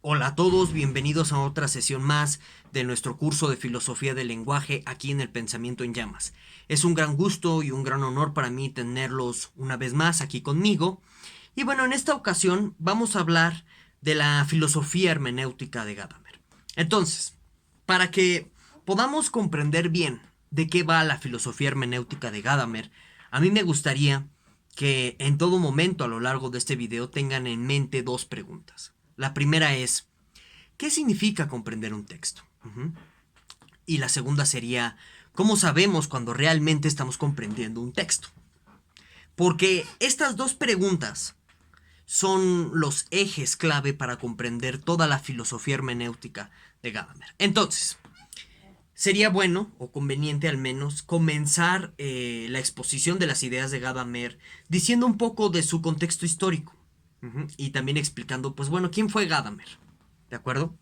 Hola a todos, bienvenidos a otra sesión más de nuestro curso de Filosofía del Lenguaje aquí en el Pensamiento en Llamas. Es un gran gusto y un gran honor para mí tenerlos una vez más aquí conmigo. Y bueno, en esta ocasión vamos a hablar de la filosofía hermenéutica de Gadamer. Entonces, para que podamos comprender bien de qué va la filosofía hermenéutica de Gadamer, a mí me gustaría que en todo momento a lo largo de este video tengan en mente dos preguntas. La primera es, ¿qué significa comprender un texto? Y la segunda sería, ¿cómo sabemos cuando realmente estamos comprendiendo un texto? Porque estas dos preguntas son los ejes clave para comprender toda la filosofía hermenéutica de Gadamer. Entonces, sería bueno o conveniente al menos comenzar la exposición de las ideas de Gadamer diciendo un poco de su contexto histórico. Y también explicando, pues bueno, ¿quién fue Gadamer? ¿De acuerdo?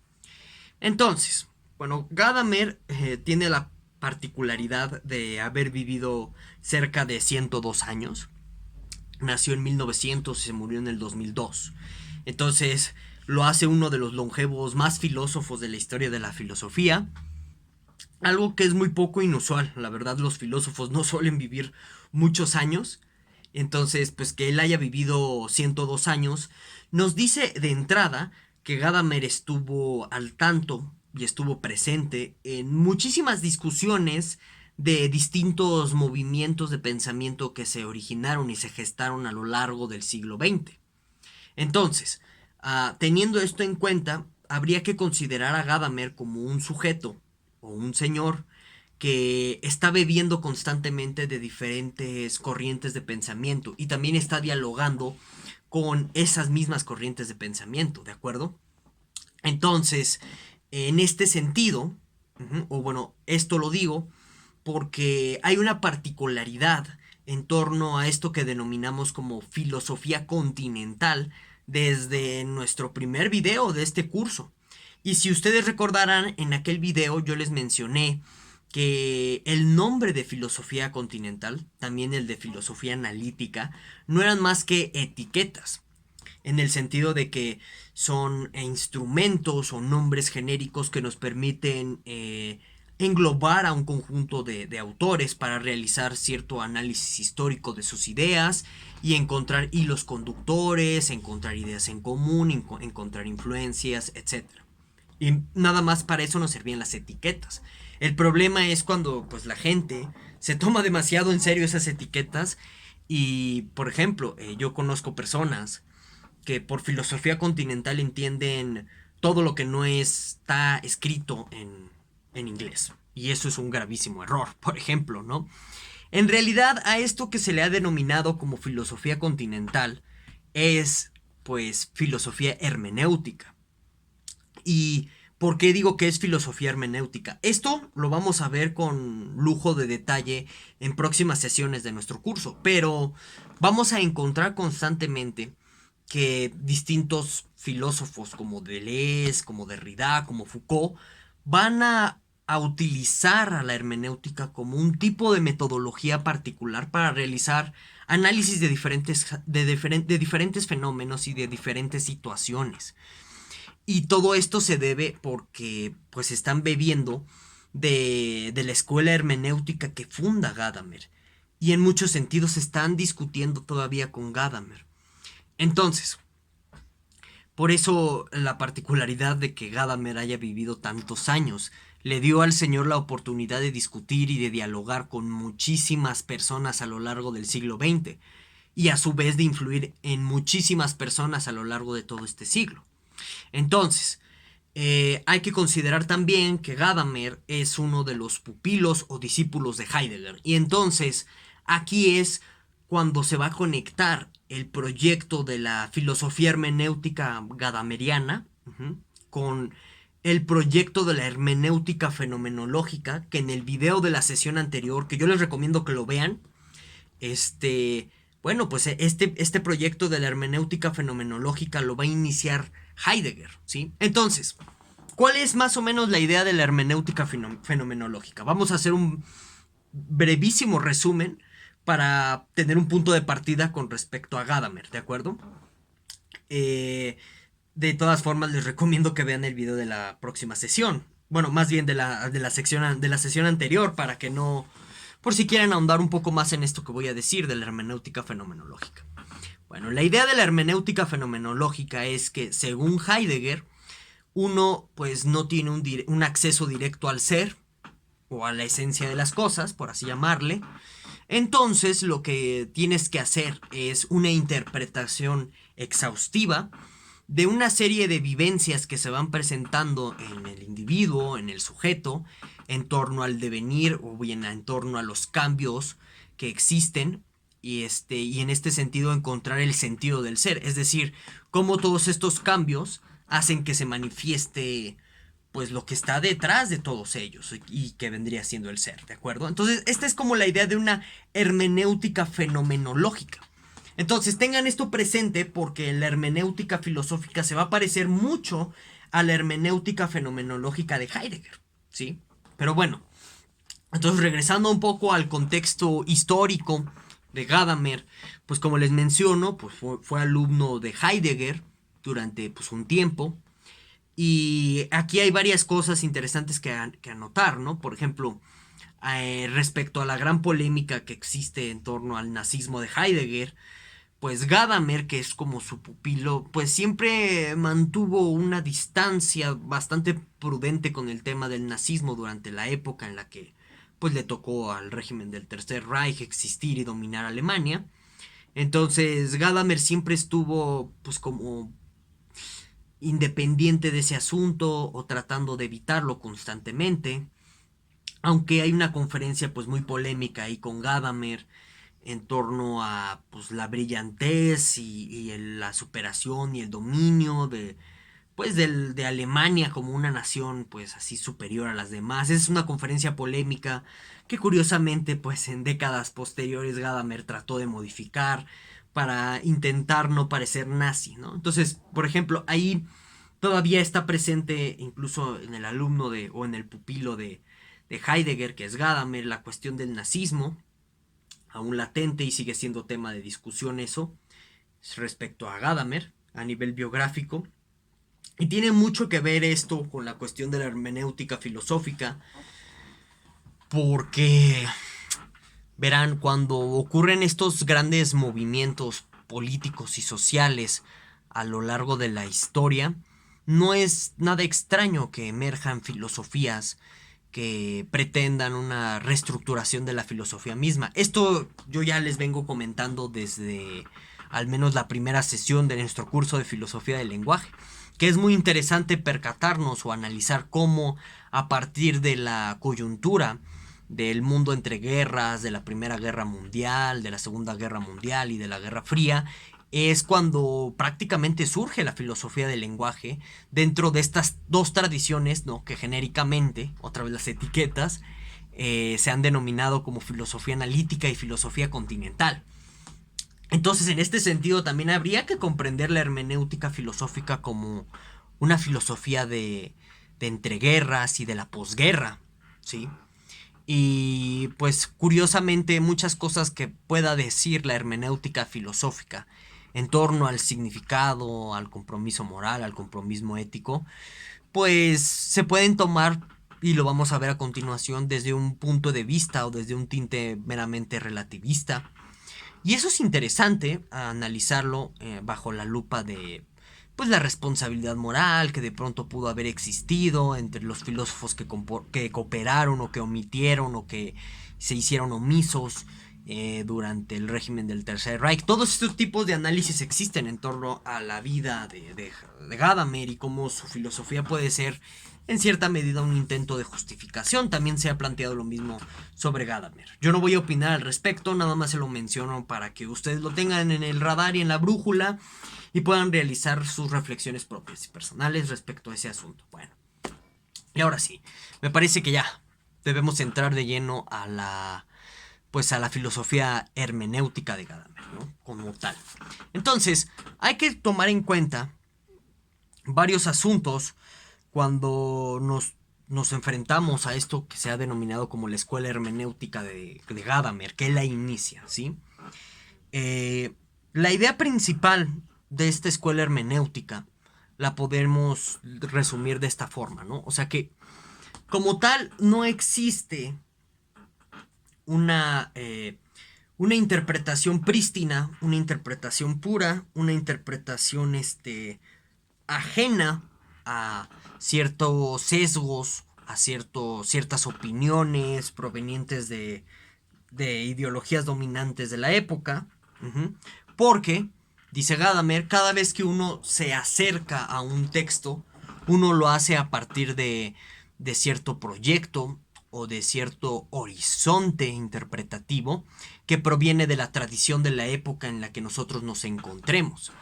Entonces, bueno, Gadamer tiene la particularidad de haber vivido cerca de 102 años. Nació en 1900 y se murió en el 2002. Entonces, lo hace uno de los longevos más filósofos de la historia de la filosofía. Algo que es muy poco inusual. La verdad, los filósofos no suelen vivir muchos años. Entonces, pues que él haya vivido 102 años, nos dice de entrada que Gadamer estuvo al tanto y estuvo presente en muchísimas discusiones de distintos movimientos de pensamiento que se originaron y se gestaron a lo largo del siglo XX. Entonces, teniendo esto en cuenta, habría que considerar a Gadamer como un sujeto o un señor que está bebiendo constantemente de diferentes corrientes de pensamiento y también está dialogando con esas mismas corrientes de pensamiento, ¿de acuerdo? Entonces, en este sentido, o bueno, esto lo digo porque hay una particularidad en torno a esto que denominamos como filosofía continental desde nuestro primer video de este curso. Y si ustedes recordarán, en aquel video yo les mencioné que el nombre de filosofía continental, también el de filosofía analítica, no eran más que etiquetas, en el sentido de que son instrumentos o nombres genéricos que nos permiten englobar a un conjunto de autores para realizar cierto análisis histórico de sus ideas y encontrar hilos conductores, encontrar ideas en común, encontrar influencias, etcétera. Y nada más para eso nos servían las etiquetas. El problema es cuando pues la gente se toma demasiado en serio esas etiquetas y, por ejemplo, yo conozco personas que por filosofía continental entienden todo lo que no está escrito en inglés. Y eso es un gravísimo error, por ejemplo, ¿no? En realidad, a esto que se le ha denominado como filosofía continental es, pues, filosofía hermenéutica. ¿Y por qué digo que es filosofía hermenéutica? Esto lo vamos a ver con lujo de detalle en próximas sesiones de nuestro curso, pero vamos a encontrar constantemente que distintos filósofos como Deleuze, como Derrida, como Foucault, van a utilizar a la hermenéutica como un tipo de metodología particular para realizar análisis de diferentes fenómenos y de diferentes situaciones. Y todo esto se debe porque pues están bebiendo de la escuela hermenéutica que funda Gadamer. Y en muchos sentidos están discutiendo todavía con Gadamer. Entonces, por eso la particularidad de que Gadamer haya vivido tantos años le dio al señor la oportunidad de discutir y de dialogar con muchísimas personas a lo largo del siglo XX y a su vez de influir en muchísimas personas a lo largo de todo este siglo. Entonces, hay que considerar también que Gadamer es uno de los pupilos o discípulos de Heidegger. Y entonces, aquí es cuando se va a conectar el proyecto de la filosofía hermenéutica gadameriana con el proyecto de la hermenéutica fenomenológica, que en el video de la sesión anterior, que yo les recomiendo que lo vean, bueno, pues este proyecto de la hermenéutica fenomenológica lo va a iniciar Heidegger, ¿sí? Entonces, ¿cuál es más o menos la idea de la hermenéutica fenomenológica? Vamos a hacer un brevísimo resumen para tener un punto de partida con respecto a Gadamer, ¿de acuerdo? Eh, De todas formas, les recomiendo que vean el video de la próxima sesión. Bueno, más bien de la sesión anterior, para que no... Por si quieren ahondar un poco más en esto que voy a decir de la hermenéutica fenomenológica. Bueno, la idea de la hermenéutica fenomenológica es que, según Heidegger, uno pues no tiene un acceso directo al ser, o a la esencia de las cosas, por así llamarle. Entonces, lo que tienes que hacer es una interpretación exhaustiva de una serie de vivencias que se van presentando en el individuo, en el sujeto, en torno al devenir o bien en torno a los cambios que existen y en este sentido encontrar el sentido del ser, es decir, cómo todos estos cambios hacen que se manifieste pues lo que está detrás de todos ellos y que vendría siendo el ser, ¿de acuerdo? Entonces, esta es como la idea de una hermenéutica fenomenológica. Entonces, tengan esto presente porque la hermenéutica filosófica se va a parecer mucho a la hermenéutica fenomenológica de Heidegger, ¿sí? Pero bueno, entonces regresando un poco al contexto histórico de Gadamer, pues como les menciono, pues fue alumno de Heidegger durante pues un tiempo. Y aquí hay varias cosas interesantes que anotar, ¿no? Por ejemplo, respecto a la gran polémica que existe en torno al nazismo de Heidegger, pues Gadamer, que es como su pupilo, pues siempre mantuvo una distancia bastante prudente con el tema del nazismo durante la época en la que pues le tocó al régimen del Tercer Reich existir y dominar Alemania. Entonces Gadamer siempre estuvo pues como independiente de ese asunto o tratando de evitarlo constantemente. Aunque hay una conferencia pues muy polémica ahí con Gadamer en torno a pues la brillantez la superación y el dominio de Alemania como una nación pues así superior a las demás. Es una conferencia polémica que curiosamente pues en décadas posteriores Gadamer trató de modificar para intentar no parecer nazi, ¿no? Entonces, por ejemplo, ahí todavía está presente incluso en el alumno o en el pupilo de Heidegger, que es Gadamer, la cuestión del nazismo, aún latente y sigue siendo tema de discusión eso, respecto a Gadamer, a nivel biográfico. Y tiene mucho que ver esto con la cuestión de la hermenéutica filosófica, porque verán, cuando ocurren estos grandes movimientos políticos y sociales a lo largo de la historia, no es nada extraño que emerjan filosofías que pretendan una reestructuración de la filosofía misma. Esto yo ya les vengo comentando desde al menos la primera sesión de nuestro curso de filosofía del lenguaje, que es muy interesante percatarnos o analizar cómo a partir de la coyuntura del mundo entre guerras, de la Primera Guerra Mundial, de la Segunda Guerra Mundial y de la Guerra Fría, es cuando prácticamente surge la filosofía del lenguaje dentro de estas dos tradiciones, ¿no? Que genéricamente, otra vez las etiquetas, se han denominado como filosofía analítica y filosofía continental. Entonces, en este sentido, también habría que comprender la hermenéutica filosófica como una filosofía de entreguerras y de la posguerra, ¿sí? Y pues curiosamente muchas cosas que pueda decir la hermenéutica filosófica en torno al significado, al compromiso moral, al compromiso ético, pues se pueden tomar, y lo vamos a ver a continuación, desde un punto de vista o desde un tinte meramente relativista. Y eso es interesante analizarlo bajo la lupa de pues la responsabilidad moral que de pronto pudo haber existido entre los filósofos que cooperaron o que omitieron o que se hicieron omisos durante el régimen del Tercer Reich. Todos estos tipos de análisis existen en torno a la vida de Gadamer y cómo su filosofía puede ser en cierta medida un intento de justificación. También se ha planteado lo mismo sobre Gadamer. Yo no voy a opinar al respecto, nada más se lo menciono para que ustedes lo tengan en el radar y en la brújula y puedan realizar sus reflexiones propias y personales respecto a ese asunto. Bueno, y ahora sí, me parece que ya debemos entrar de lleno a la filosofía hermenéutica de Gadamer, ¿no? Como tal. Entonces, hay que tomar en cuenta varios asuntos cuando nos enfrentamos a esto que se ha denominado como la escuela hermenéutica de Gadamer, que la inicia, ¿sí? La idea principal de esta escuela hermenéutica la podemos resumir de esta forma, ¿no? O sea que, como tal, no existe una interpretación prístina, una interpretación pura, una interpretación ajena a ciertos sesgos, a ciertas opiniones provenientes de ideologías dominantes de la época. Porque, dice Gadamer, cada vez que uno se acerca a un texto, uno lo hace a partir de cierto proyecto o de cierto horizonte interpretativo que proviene de la tradición de la época en la que nosotros nos encontremos.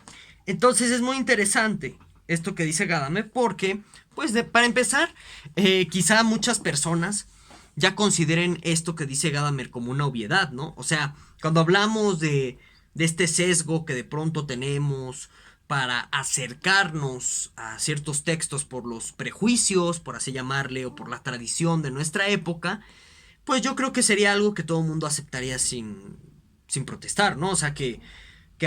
Entonces es muy interesante esto que dice Gadamer porque, pues para empezar, quizá muchas personas ya consideren esto que dice Gadamer como una obviedad, ¿no? O sea, cuando hablamos de este sesgo que de pronto tenemos para acercarnos a ciertos textos por los prejuicios, por así llamarle, o por la tradición de nuestra época, pues yo creo que sería algo que todo el mundo aceptaría sin protestar, ¿no? O sea, que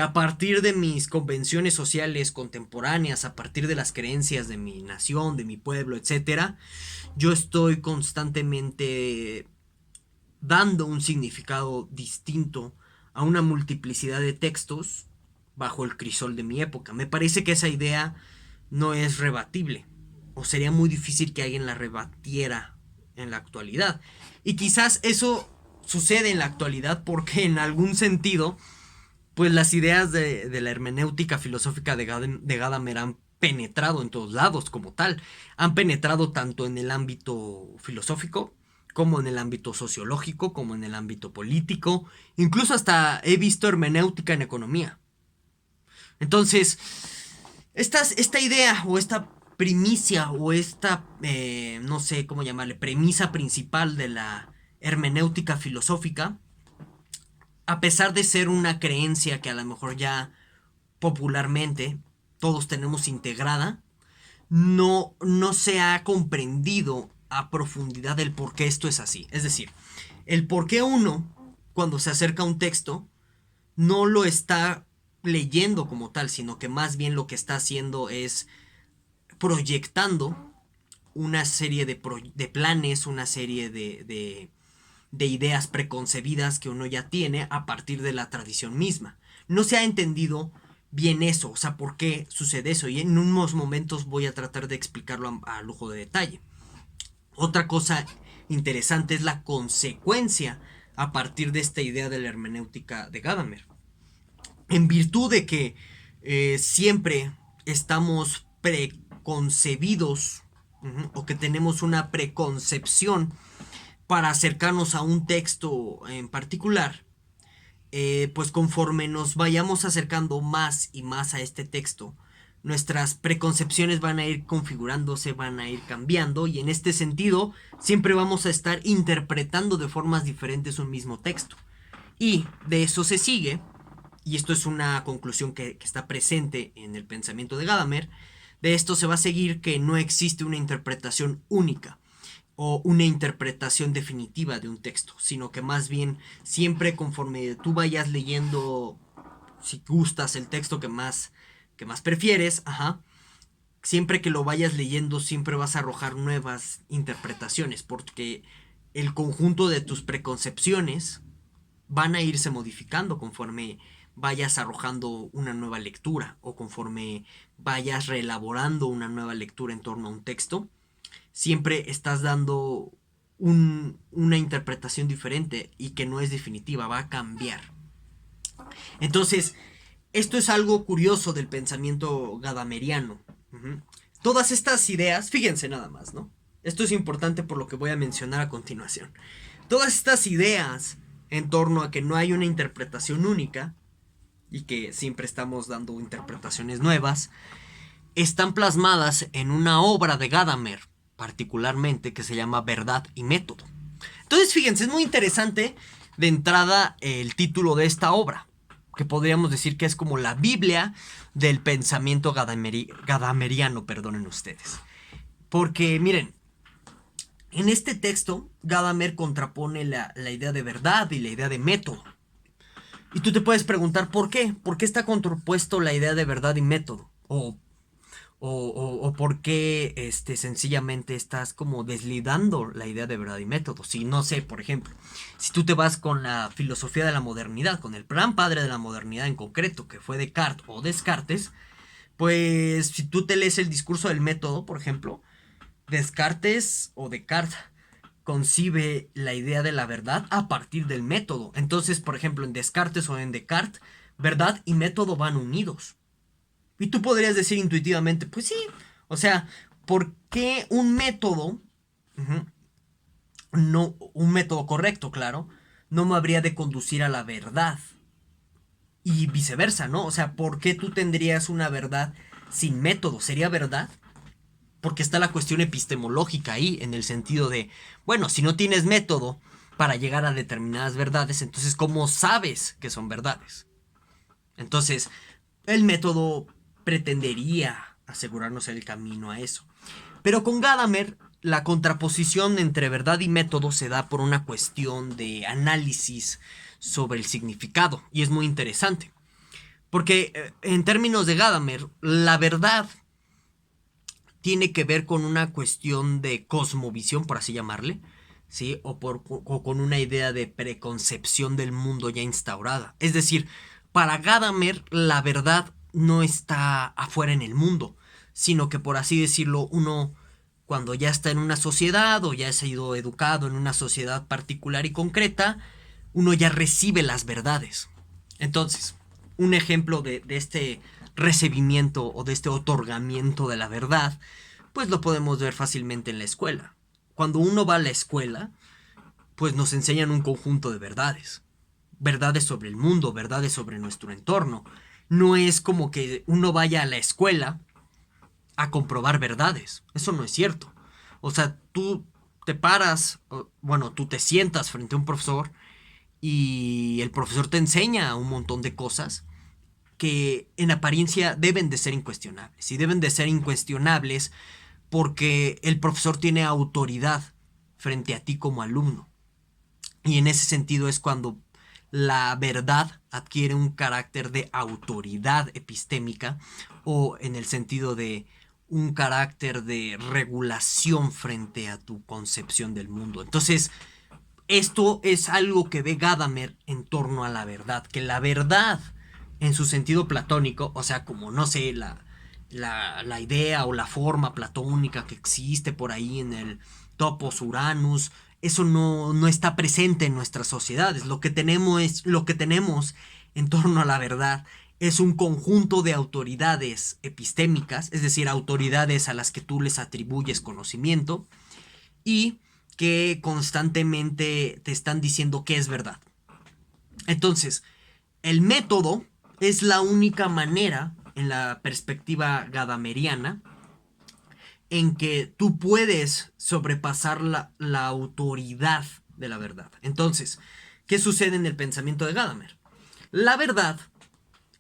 a partir de mis convenciones sociales contemporáneas, a partir de las creencias de mi nación, de mi pueblo, etcétera, yo estoy constantemente dando un significado distinto a una multiplicidad de textos bajo el crisol de mi época. Me parece que esa idea no es rebatible, o sería muy difícil que alguien la rebatiera en la actualidad. Y quizás eso sucede en la actualidad porque en algún sentido, pues las ideas de la hermenéutica filosófica de Gadamer han penetrado en todos lados como tal. Han penetrado tanto en el ámbito filosófico, como en el ámbito sociológico, como en el ámbito político. Incluso hasta he visto hermenéutica en economía. Entonces, esta idea o esta primicia o esta, no sé cómo llamarle, premisa principal de la hermenéutica filosófica, a pesar de ser una creencia que a lo mejor ya popularmente todos tenemos integrada, no se ha comprendido a profundidad el por qué esto es así. Es decir, el por qué uno, cuando se acerca a un texto, no lo está leyendo como tal, sino que más bien lo que está haciendo es proyectando una serie de planes, una serie de ideas preconcebidas que uno ya tiene a partir de la tradición misma. No se ha entendido bien eso, o sea, por qué sucede eso, y en unos momentos voy a tratar de explicarlo a lujo de detalle. Otra cosa interesante es la consecuencia a partir de esta idea de la hermenéutica de Gadamer. En virtud de que siempre estamos preconcebidos o que tenemos una preconcepción para acercarnos a un texto en particular, pues conforme nos vayamos acercando más y más a este texto, nuestras preconcepciones van a ir configurándose, van a ir cambiando, y en este sentido siempre vamos a estar interpretando de formas diferentes un mismo texto. Y de eso se sigue, y esto es una conclusión que está presente en el pensamiento de Gadamer, de esto se va a seguir que no existe una interpretación única o una interpretación definitiva de un texto, sino que más bien siempre conforme tú vayas leyendo, si gustas el texto que más prefieres, siempre que lo vayas leyendo siempre vas a arrojar nuevas interpretaciones, porque el conjunto de tus preconcepciones van a irse modificando conforme vayas arrojando una nueva lectura o conforme vayas reelaborando una nueva lectura en torno a un texto. Siempre estás dando una interpretación diferente y que no es definitiva, va a cambiar. Entonces, esto es algo curioso del pensamiento gadameriano. Todas estas ideas, fíjense nada más, ¿no? Esto es importante por lo que voy a mencionar a continuación. Todas estas ideas en torno a que no hay una interpretación única y que siempre estamos dando interpretaciones nuevas, están plasmadas en una obra de Gadamer, particularmente, que se llama Verdad y Método. Entonces, fíjense, es muy interesante de entrada el título de esta obra, que podríamos decir que es como la Biblia del pensamiento gadameriano, perdonen ustedes. Porque, miren, en este texto, Gadamer contrapone la idea de verdad y la idea de método. Y tú te puedes preguntar, ¿por qué? ¿Por qué está contrapuesto la idea de verdad y método? o por qué sencillamente estás como deslindando la idea de verdad y método. Si no sé, por ejemplo, si tú te vas con la filosofía de la modernidad, con el gran padre de la modernidad en concreto, que fue Descartes o Descartes, pues si tú te lees el discurso del método, por ejemplo, Descartes o Descartes concibe la idea de la verdad a partir del método. Entonces, por ejemplo, en Descartes o en Descartes, verdad y método van unidos. Y tú podrías decir intuitivamente, pues sí, o sea, ¿por qué un método, uh-huh, no, un método correcto, claro, no me habría de conducir a la verdad? Y viceversa, ¿no? O sea, ¿por qué tú tendrías una verdad sin método? ¿Sería verdad? Porque está la cuestión epistemológica ahí, en el sentido de, bueno, si no tienes método para llegar a determinadas verdades, entonces ¿cómo sabes que son verdades? Entonces, el método pretendería asegurarnos el camino a eso. Pero con Gadamer, la contraposición entre verdad y método se da por una cuestión de análisis sobre el significado, y es muy interesante. Porque en términos de Gadamer, la verdad tiene que ver con una cuestión de cosmovisión, por así llamarle, ¿sí? O con una idea de preconcepción del mundo ya instaurada. Es decir, para Gadamer la verdad no está afuera en el mundo, sino que, por así decirlo, uno cuando ya está en una sociedad o ya ha sido educado en una sociedad particular y concreta, uno ya recibe las verdades. Entonces, un ejemplo de este recibimiento o de este otorgamiento de la verdad, pues lo podemos ver fácilmente en la escuela. Cuando uno va a la escuela, pues nos enseñan un conjunto de verdades. Verdades sobre el mundo, verdades sobre nuestro entorno. No es como que uno vaya a la escuela a comprobar verdades. Eso no es cierto. O sea, tú te paras, bueno, tú te sientas frente a un profesor y el profesor te enseña un montón de cosas que en apariencia deben de ser incuestionables. Y deben de ser incuestionables porque el profesor tiene autoridad frente a ti como alumno. Y en ese sentido es cuando la verdad adquiere un carácter de autoridad epistémica o en el sentido de un carácter de regulación frente a tu concepción del mundo. Entonces, esto es algo que ve Gadamer en torno a la verdad, que la verdad en su sentido platónico, o sea, como no sé, la idea o la forma platónica que existe por ahí en el topos Uranus, eso no está presente en nuestras sociedades. Lo que tenemos en torno a la verdad es un conjunto de autoridades epistémicas, es decir, autoridades a las que tú les atribuyes conocimiento y que constantemente te están diciendo que es verdad. Entonces, el método es la única manera, en la perspectiva gadameriana, en que tú puedes sobrepasar la autoridad de la verdad. Entonces, ¿qué sucede en el pensamiento de Gadamer? La verdad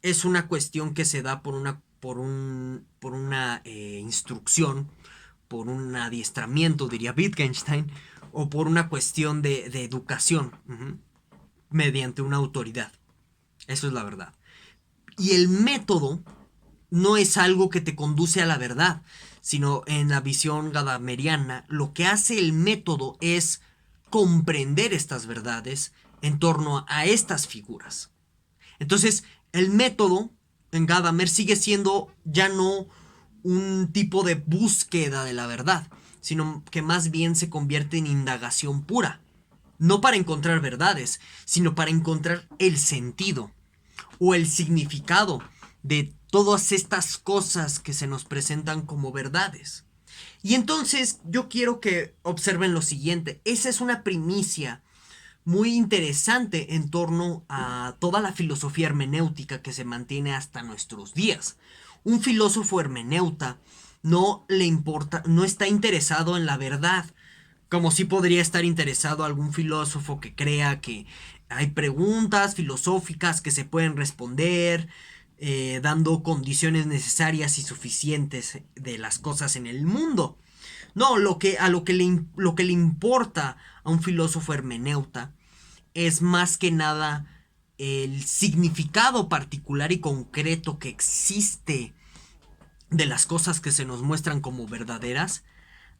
es una cuestión que se da por una instrucción, por un adiestramiento, diría Wittgenstein, o por una cuestión de educación, mediante una autoridad. Eso es la verdad. Y el método no es algo que te conduce a la verdad, sino en la visión gadameriana, lo que hace el método es comprender estas verdades en torno a estas figuras. Entonces, el método en Gadamer sigue siendo ya no un tipo de búsqueda de la verdad, sino que más bien se convierte en indagación pura. No para encontrar verdades, sino para encontrar el sentido o el significado de todas estas cosas que se nos presentan como verdades. Y entonces yo quiero que observen lo siguiente. Esa es una primicia muy interesante en torno a toda la filosofía hermenéutica que se mantiene hasta nuestros días. Un filósofo hermeneuta no le importa, no está interesado en la verdad, como si podría estar interesado algún filósofo que crea que hay preguntas filosóficas que se pueden responder, dando condiciones necesarias y suficientes de las cosas en el mundo. No, lo que le importa a un filósofo hermeneuta es más que nada el significado particular y concreto que existe de las cosas que se nos muestran como verdaderas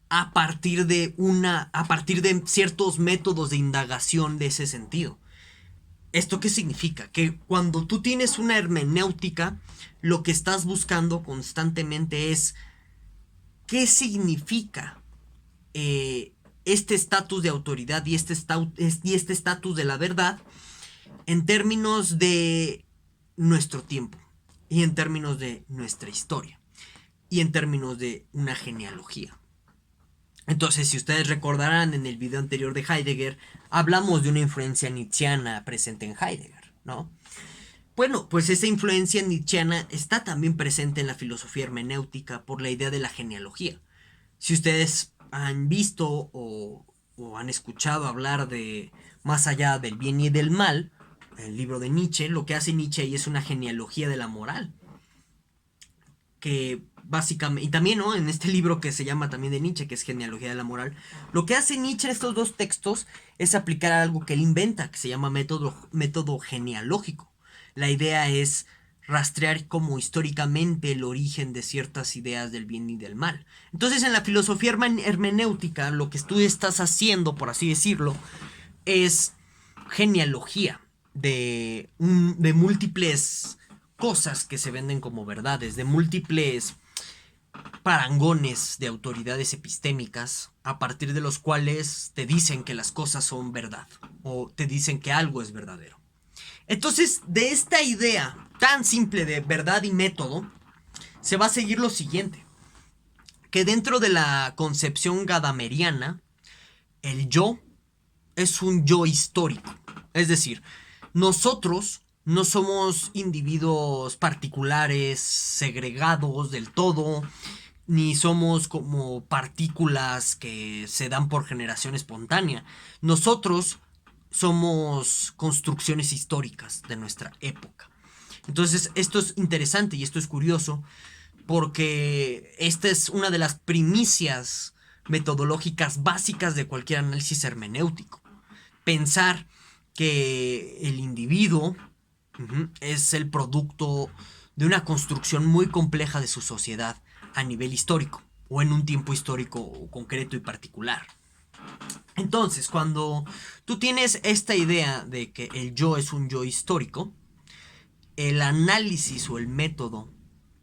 a partir de ciertos métodos de indagación de ese sentido. ¿Esto qué significa? Que cuando tú tienes una hermenéutica, lo que estás buscando constantemente es qué significa este estatus de autoridad y este estatus de la verdad en términos de nuestro tiempo y en términos de nuestra historia y en términos de una genealogía. Entonces, si ustedes recordarán, en el video anterior de Heidegger hablamos de una influencia nietzscheana presente en Heidegger, ¿no? Bueno, pues esa influencia nietzscheana está también presente en la filosofía hermenéutica por la idea de la genealogía. Si ustedes han visto o han escuchado hablar de Más allá del bien y del mal, el libro de Nietzsche, lo que hace Nietzsche ahí es una genealogía de la moral. Que básicamente, y también, ¿no?, en este libro que se llama también de Nietzsche, que es Genealogía de la Moral, lo que hace Nietzsche en estos dos textos es aplicar algo que él inventa, que se llama método genealógico. La idea es rastrear como históricamente el origen de ciertas ideas del bien y del mal. Entonces, en la filosofía hermenéutica, lo que tú estás haciendo, por así decirlo, es genealogía de múltiples cosas que se venden como verdades, de múltiples parangones de autoridades epistémicas a partir de los cuales te dicen que las cosas son verdad o te dicen que algo es verdadero. Entonces, de esta idea tan simple de verdad y método, se va a seguir lo siguiente, que dentro de la concepción gadameriana, el yo es un yo histórico. Es decir, nosotros no somos individuos particulares, segregados del todo, ni somos como partículas que se dan por generación espontánea. Nosotros somos construcciones históricas de nuestra época. Entonces, esto es interesante y esto es curioso porque esta es una de las primicias metodológicas básicas de cualquier análisis hermenéutico. Pensar que el individuo es el producto de una construcción muy compleja de su sociedad a nivel histórico o en un tiempo histórico concreto y particular. Entonces, cuando tú tienes esta idea de que el yo es un yo histórico, el análisis o el método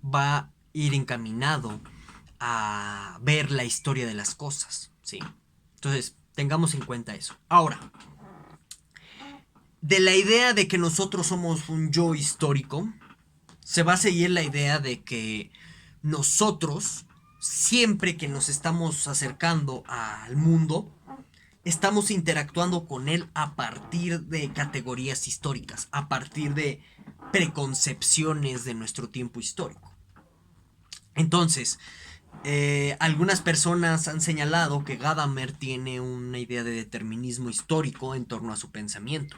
va a ir encaminado a ver la historia de las cosas, ¿sí? Entonces, tengamos en cuenta eso. Ahora, de la idea de que nosotros somos un yo histórico, se va a seguir la idea de que nosotros, siempre que nos estamos acercando al mundo, estamos interactuando con él a partir de categorías históricas, a partir de preconcepciones de nuestro tiempo histórico. Entonces, algunas personas han señalado que Gadamer tiene una idea de determinismo histórico en torno a su pensamiento.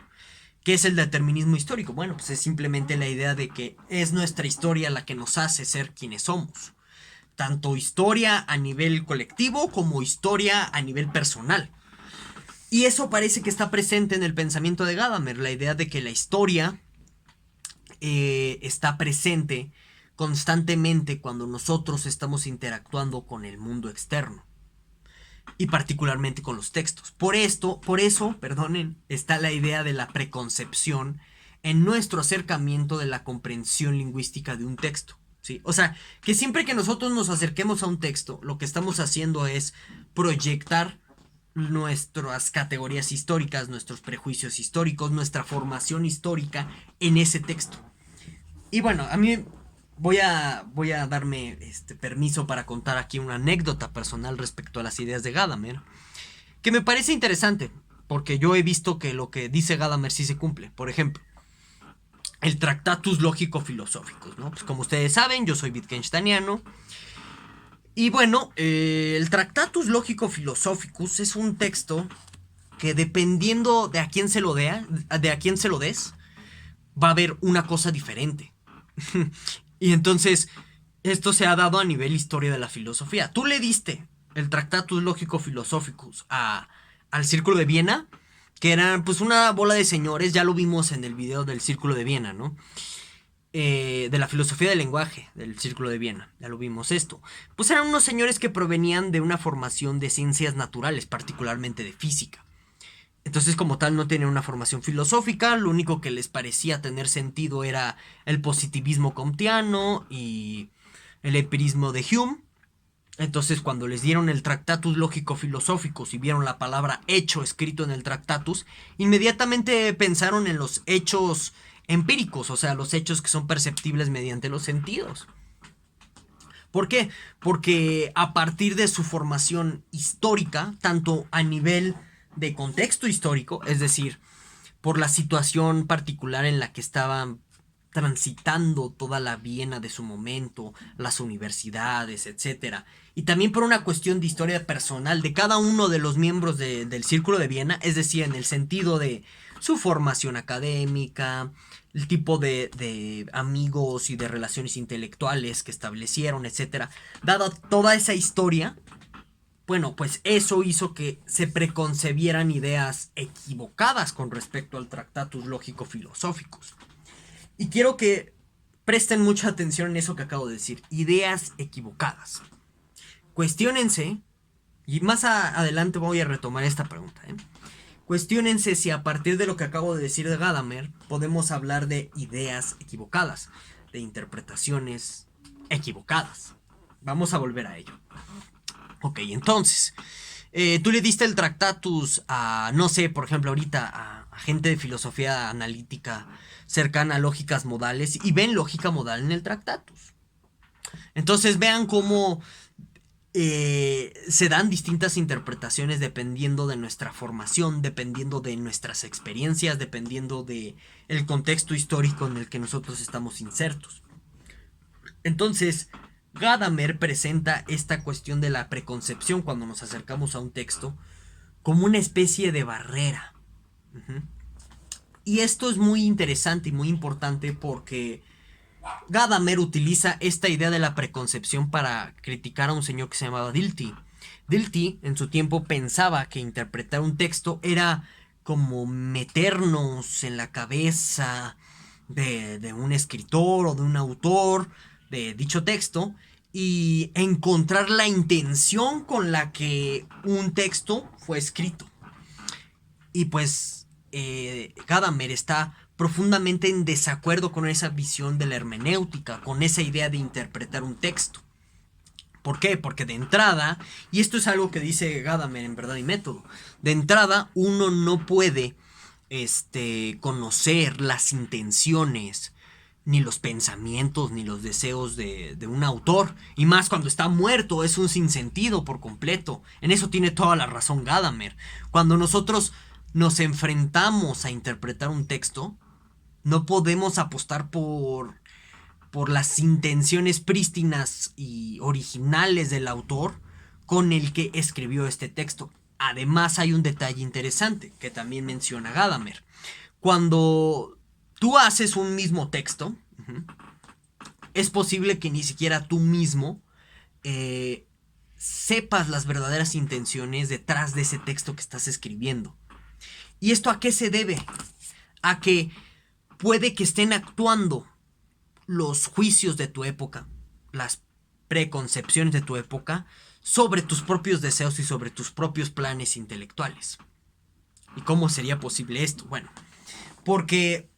¿Qué es el determinismo histórico? Bueno, pues es simplemente la idea de que es nuestra historia la que nos hace ser quienes somos. Tanto historia a nivel colectivo como historia a nivel personal. Y eso parece que está presente en el pensamiento de Gadamer, la idea de que la historia está presente constantemente cuando nosotros estamos interactuando con el mundo externo y particularmente con los textos. Por eso, está la idea de la preconcepción en nuestro acercamiento de la comprensión lingüística de un texto, ¿sí? O sea, que siempre que nosotros nos acerquemos a un texto, lo que estamos haciendo es proyectar nuestras categorías históricas, nuestros prejuicios históricos, nuestra formación histórica en ese texto. Y bueno, a mí voy a darme permiso para contar aquí una anécdota personal respecto a las ideas de Gadamer, que me parece interesante, porque yo he visto que lo que dice Gadamer sí se cumple. Por ejemplo, el Tractatus Lógico-Filosóficos, ¿no? Pues como ustedes saben, yo soy wittgensteiniano. Y bueno, el Tractatus Lógico-Philosophicus es un texto que, dependiendo de a quién se lo des, va a haber una cosa diferente. Y entonces, esto se ha dado a nivel historia de la filosofía. Tú le diste el Tractatus Lógico-Philosophicus al Círculo de Viena, que era pues una bola de señores, ya lo vimos en el video del Círculo de Viena, ¿no? de la filosofía del lenguaje, del Círculo de Viena, ya lo vimos esto, pues eran unos señores que provenían de una formación de ciencias naturales, particularmente de física. Entonces, como tal, no tenían una formación filosófica, lo único que les parecía tener sentido era el positivismo kantiano y el empirismo de Hume. Entonces, cuando les dieron el Tractatus Lógico-Filosóficos y vieron la palabra hecho escrito en el Tractatus, inmediatamente pensaron en los hechos empíricos, o sea, los hechos que son perceptibles mediante los sentidos. ¿Por qué? Porque a partir de su formación histórica, tanto a nivel de contexto histórico, es decir, por la situación particular en la que estaban transitando toda la Viena de su momento, las universidades, etcétera, y también por una cuestión de historia personal de cada uno de los miembros del Círculo de Viena, es decir, en el sentido de su formación académica, el tipo de amigos y de relaciones intelectuales que establecieron, etcétera. Dada toda esa historia, bueno, pues eso hizo que se preconcebieran ideas equivocadas con respecto al Tractatus Lógico-Filosóficos. Y quiero que presten mucha atención en eso que acabo de decir. Ideas equivocadas. Cuestiónense, y más adelante voy a retomar esta pregunta, Cuestiónense si a partir de lo que acabo de decir de Gadamer podemos hablar de ideas equivocadas, de interpretaciones equivocadas. Vamos a volver a ello. Ok, entonces, tú le diste el Tractatus a, no sé, por ejemplo, ahorita a gente de filosofía analítica cercana a lógicas modales y ven lógica modal en el Tractatus. Entonces vean cómo se dan distintas interpretaciones dependiendo de nuestra formación, dependiendo de nuestras experiencias, dependiendo de el contexto histórico en el que nosotros estamos insertos. Entonces, Gadamer presenta esta cuestión de la preconcepción cuando nos acercamos a un texto como una especie de barrera. Y esto es muy interesante y muy importante porque Gadamer utiliza esta idea de la preconcepción para criticar a un señor que se llamaba Dilthey. Dilthey en su tiempo pensaba que interpretar un texto era como meternos en la cabeza de un escritor o de un autor de dicho texto y encontrar la intención con la que un texto fue escrito. Y pues Gadamer está profundamente en desacuerdo con esa visión de la hermenéutica, con esa idea de interpretar un texto. ¿Por qué? Porque de entrada, y esto es algo que dice Gadamer en Verdad y Método, de entrada uno no puede conocer las intenciones, ni los pensamientos, ni los deseos de un autor, y más cuando está muerto, es un sinsentido por completo. En eso tiene toda la razón Gadamer. Cuando nosotros nos enfrentamos a interpretar un texto, no podemos apostar por las intenciones prístinas y originales del autor con el que escribió este texto. Además hay un detalle interesante que también menciona Gadamer. Cuando tú haces un mismo texto, es posible que ni siquiera tú mismo sepas las verdaderas intenciones detrás de ese texto que estás escribiendo. ¿Y esto a qué se debe? A que puede que estén actuando los juicios de tu época, las preconcepciones de tu época, sobre tus propios deseos y sobre tus propios planes intelectuales. ¿Y cómo sería posible esto? Bueno, porque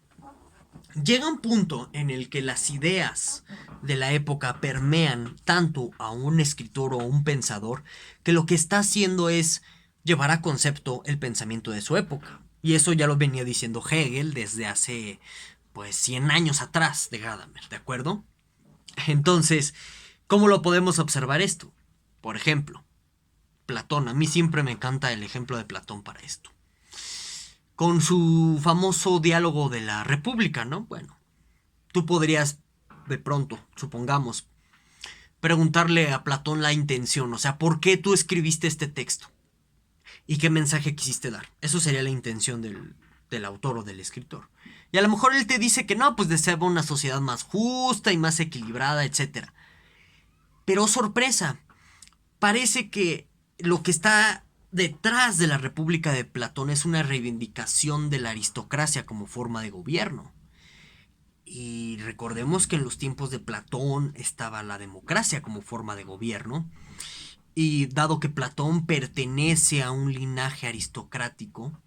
llega un punto en el que las ideas de la época permean tanto a un escritor o un pensador que lo que está haciendo es llevar a concepto el pensamiento de su época. Y eso ya lo venía diciendo Hegel desde hace, pues, 100 años atrás de Gadamer, ¿de acuerdo? Entonces, ¿cómo lo podemos observar esto? Por ejemplo, Platón. A mí siempre me encanta el ejemplo de Platón para esto. Con su famoso diálogo de la República, ¿no? Bueno, tú podrías, de pronto, supongamos, preguntarle a Platón la intención, o sea, ¿por qué tú escribiste este texto? ¿Y qué mensaje quisiste dar? Eso sería la intención del autor o del escritor. Y a lo mejor él te dice que no, pues deseaba una sociedad más justa y más equilibrada, etc. Pero sorpresa, parece que lo que está detrás de la República de Platón es una reivindicación de la aristocracia como forma de gobierno. Y recordemos que en los tiempos de Platón estaba la democracia como forma de gobierno. Y dado que Platón pertenece a un linaje aristocrático,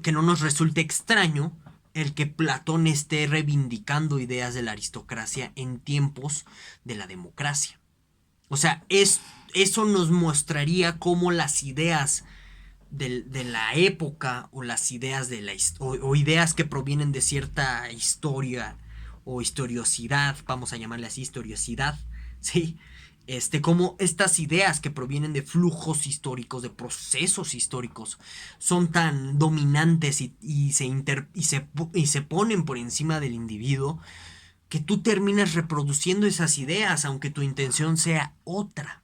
que no nos resulte extraño el que Platón esté reivindicando ideas de la aristocracia en tiempos de la democracia. O sea, eso nos mostraría cómo las ideas de la época o las ideas o ideas que provienen de cierta historia o historiosidad, vamos a llamarle así, historiosidad, ¿sí? Como estas ideas que provienen de flujos históricos, de procesos históricos, son tan dominantes y se ponen por encima del individuo, que tú terminas reproduciendo esas ideas, aunque tu intención sea otra.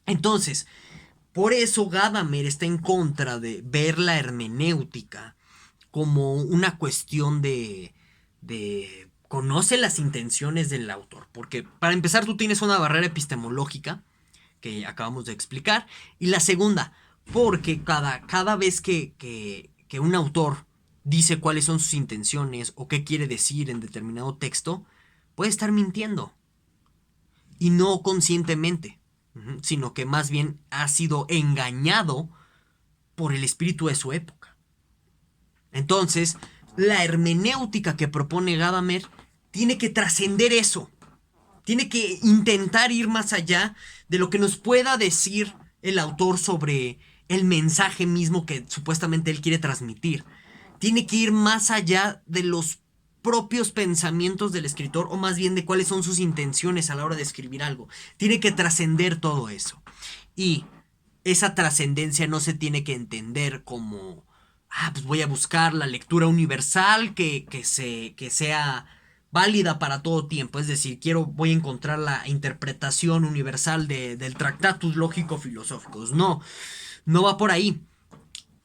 Entonces, por eso Gadamer está en contra de ver la hermenéutica como una cuestión de conoce las intenciones del autor. Porque para empezar tú tienes una barrera epistemológica que acabamos de explicar. Y la segunda, porque cada vez que un autor dice cuáles son sus intenciones o qué quiere decir en determinado texto, puede estar mintiendo. Y no conscientemente, sino que más bien ha sido engañado por el espíritu de su época. Entonces, la hermenéutica que propone Gadamer tiene que trascender eso. Tiene que intentar ir más allá de lo que nos pueda decir el autor sobre el mensaje mismo que supuestamente él quiere transmitir. Tiene que ir más allá de los propios pensamientos del escritor, o más bien de cuáles son sus intenciones a la hora de escribir algo. Tiene que trascender todo eso. Y esa trascendencia no se tiene que entender como, pues voy a buscar la lectura universal que sea válida para todo tiempo. Es decir, voy a encontrar la interpretación universal del Tractatus Lógico-Filosóficos. No va por ahí.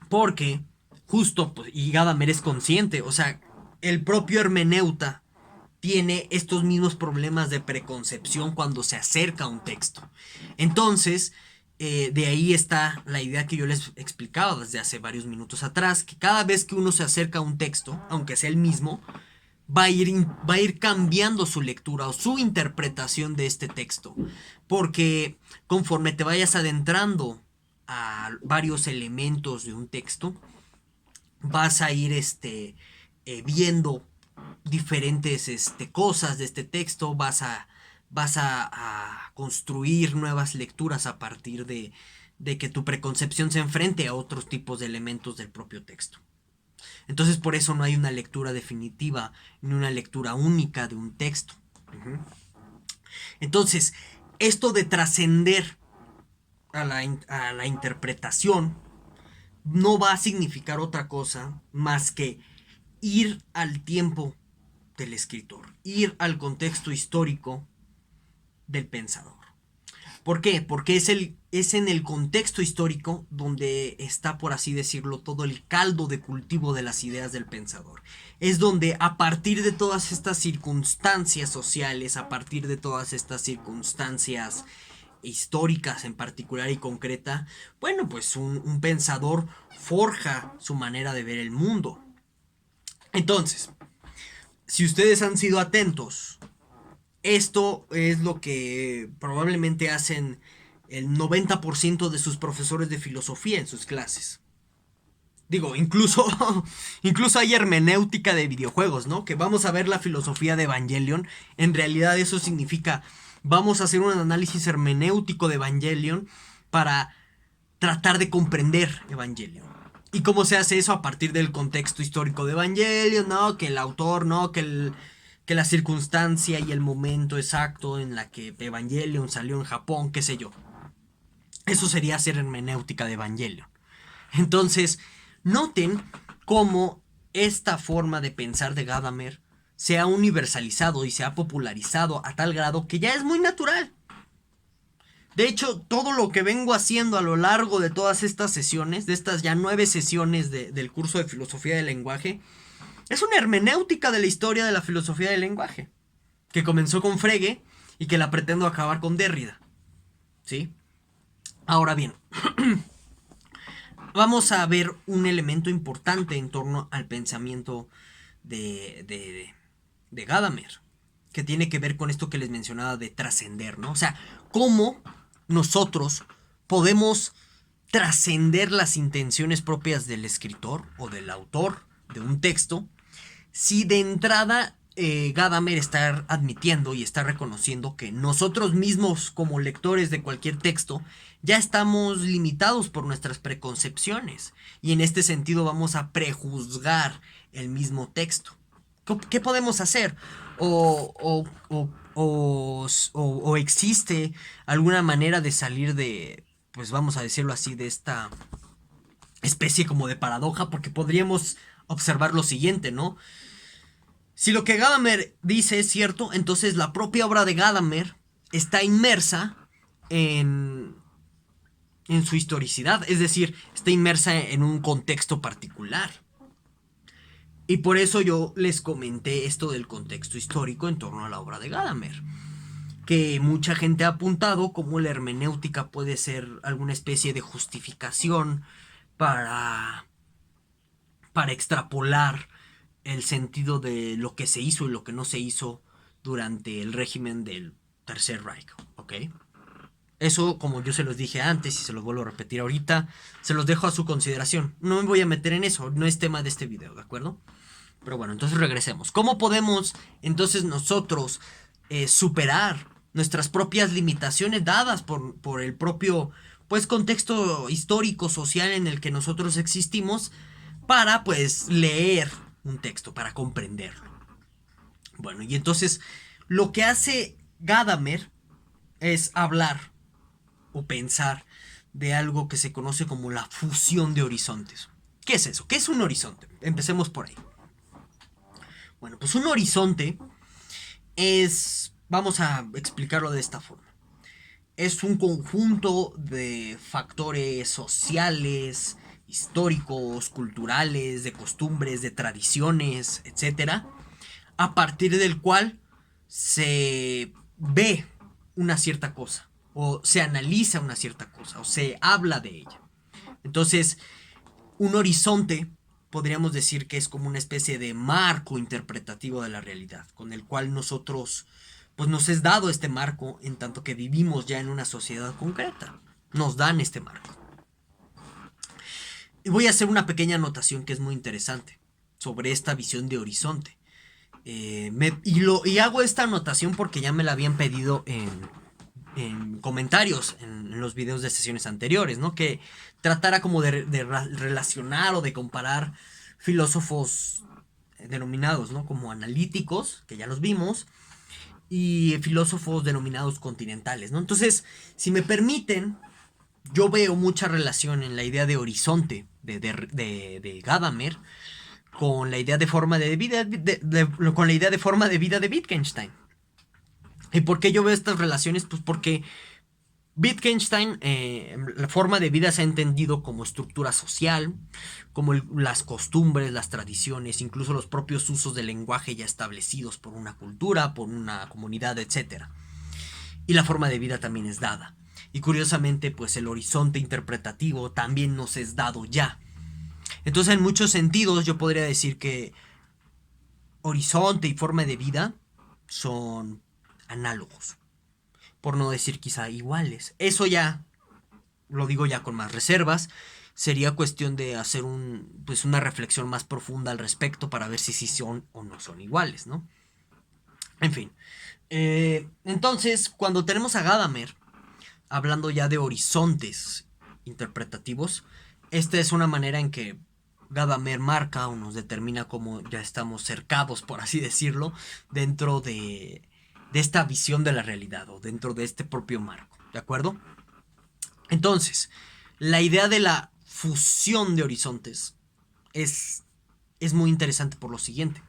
Porque justo, pues, y Gadamer es consciente, o sea, el propio hermeneuta tiene estos mismos problemas de preconcepción cuando se acerca a un texto. Entonces, de ahí está la idea que yo les explicaba desde hace varios minutos atrás, que cada vez que uno se acerca a un texto, aunque sea el mismo, va a ir cambiando su lectura o su interpretación de este texto. Porque conforme te vayas adentrando a varios elementos de un texto, vas a ir viendo diferentes cosas de este texto, vas a construir nuevas lecturas a partir de que tu preconcepción se enfrente a otros tipos de elementos del propio texto. Entonces por eso no hay una lectura definitiva ni una lectura única de un texto. Entonces, esto de trascender a la interpretación no va a significar otra cosa más que ir al tiempo del escritor, ir al contexto histórico del pensador. ¿Por qué? Porque es en el contexto histórico donde está, por así decirlo, todo el caldo de cultivo de las ideas del pensador. Es donde a partir de todas estas circunstancias sociales, a partir de todas estas circunstancias históricas en particular y concreta, bueno, pues un pensador forja su manera de ver el mundo. Entonces, si ustedes han sido atentos, esto es lo que probablemente hacen el 90% de sus profesores de filosofía en sus clases. Digo, incluso hay hermenéutica de videojuegos, ¿no? Que vamos a ver la filosofía de Evangelion. En realidad eso significa, vamos a hacer un análisis hermenéutico de Evangelion para tratar de comprender Evangelion. ¿Y cómo se hace eso? A partir del contexto histórico de Evangelion, ¿no? Que el autor, ¿no? Que la circunstancia y el momento exacto en la que Evangelion salió en Japón, qué sé yo. Eso sería hacer hermenéutica de Evangelion. Entonces, noten cómo esta forma de pensar de Gadamer se ha universalizado y se ha popularizado a tal grado que ya es muy natural. De hecho, todo lo que vengo haciendo a lo largo de todas estas sesiones, de estas ya 9 sesiones del curso de filosofía del lenguaje, es una hermenéutica de la historia de la filosofía del lenguaje, que comenzó con Frege y que la pretendo acabar con Derrida. ¿Sí? Ahora bien, vamos a ver un elemento importante en torno al pensamiento de de Gadamer, que tiene que ver con esto que les mencionaba de trascender, ¿no? O sea, cómo nosotros podemos trascender las intenciones propias del escritor o del autor de un texto si de entrada Gadamer está admitiendo y está reconociendo que nosotros mismos como lectores de cualquier texto ya estamos limitados por nuestras preconcepciones y en este sentido vamos a prejuzgar el mismo texto. ¿Qué podemos hacer? O existe alguna manera de salir de, pues vamos a decirlo así, de esta especie como de paradoja, porque podríamos observar lo siguiente, ¿no? Si lo que Gadamer dice es cierto, entonces la propia obra de Gadamer está inmersa en, en su historicidad, es decir, está inmersa en un contexto particular. Y por eso yo les comenté esto del contexto histórico en torno a la obra de Gadamer, que mucha gente ha apuntado como la hermenéutica puede ser alguna especie de justificación para, para extrapolar el sentido de lo que se hizo y lo que no se hizo durante el régimen del Tercer Reich, ¿ok? Eso, como yo se los dije antes y se los vuelvo a repetir ahorita, se los dejo a su consideración. No me voy a meter en eso, no es tema de este video, ¿de acuerdo? Pero bueno, entonces regresemos. ¿Cómo podemos entonces nosotros superar nuestras propias limitaciones dadas por el propio pues contexto histórico, social en el que nosotros existimos para pues leer un texto, para comprenderlo? Bueno, y entonces lo que hace Gadamer es hablar o pensar de algo que se conoce como la fusión de horizontes. ¿Qué es eso? ¿Qué es un horizonte? Empecemos por ahí. Bueno, pues un horizonte es, vamos a explicarlo de esta forma, es un conjunto de factores sociales, históricos, culturales, de costumbres, de tradiciones, etcétera, a partir del cual se ve una cierta cosa, o se analiza una cierta cosa, o se habla de ella. Entonces, un horizonte podríamos decir que es como una especie de marco interpretativo de la realidad, con el cual nosotros, pues nos es dado este marco en tanto que vivimos ya en una sociedad concreta. Nos dan este marco. Y voy a hacer una pequeña anotación que es muy interesante sobre esta visión de horizonte. Y hago esta anotación porque ya me la habían pedido en comentarios en los videos de sesiones anteriores, ¿no? Que tratara como de relacionar o de comparar filósofos denominados, ¿no? Como analíticos, que ya los vimos, y filósofos denominados continentales, ¿no? Entonces, si me permiten, yo veo mucha relación en la idea de horizonte de Gadamer con la idea de forma de vida con la idea de forma de vida de Wittgenstein. ¿Y por qué yo veo estas relaciones? Pues porque Wittgenstein, la forma de vida se ha entendido como estructura social, como las costumbres, las tradiciones, incluso los propios usos del lenguaje ya establecidos por una cultura, por una comunidad, etc. Y la forma de vida también es dada. Y curiosamente, pues el horizonte interpretativo también nos es dado ya. Entonces, en muchos sentidos, yo podría decir que horizonte y forma de vida son análogos, por no decir quizá iguales. Eso ya lo digo ya con más reservas. Sería cuestión de hacer pues una reflexión más profunda al respecto para ver si son o no son iguales, ¿no? En fin. Entonces, cuando tenemos a Gadamer hablando ya de horizontes interpretativos, esta es una manera en que Gadamer marca o nos determina cómo ya estamos cercados, por así decirlo, dentro de esta visión de la realidad o dentro de este propio marco, ¿de acuerdo? Entonces, la idea de la fusión de horizontes es muy interesante por lo siguiente.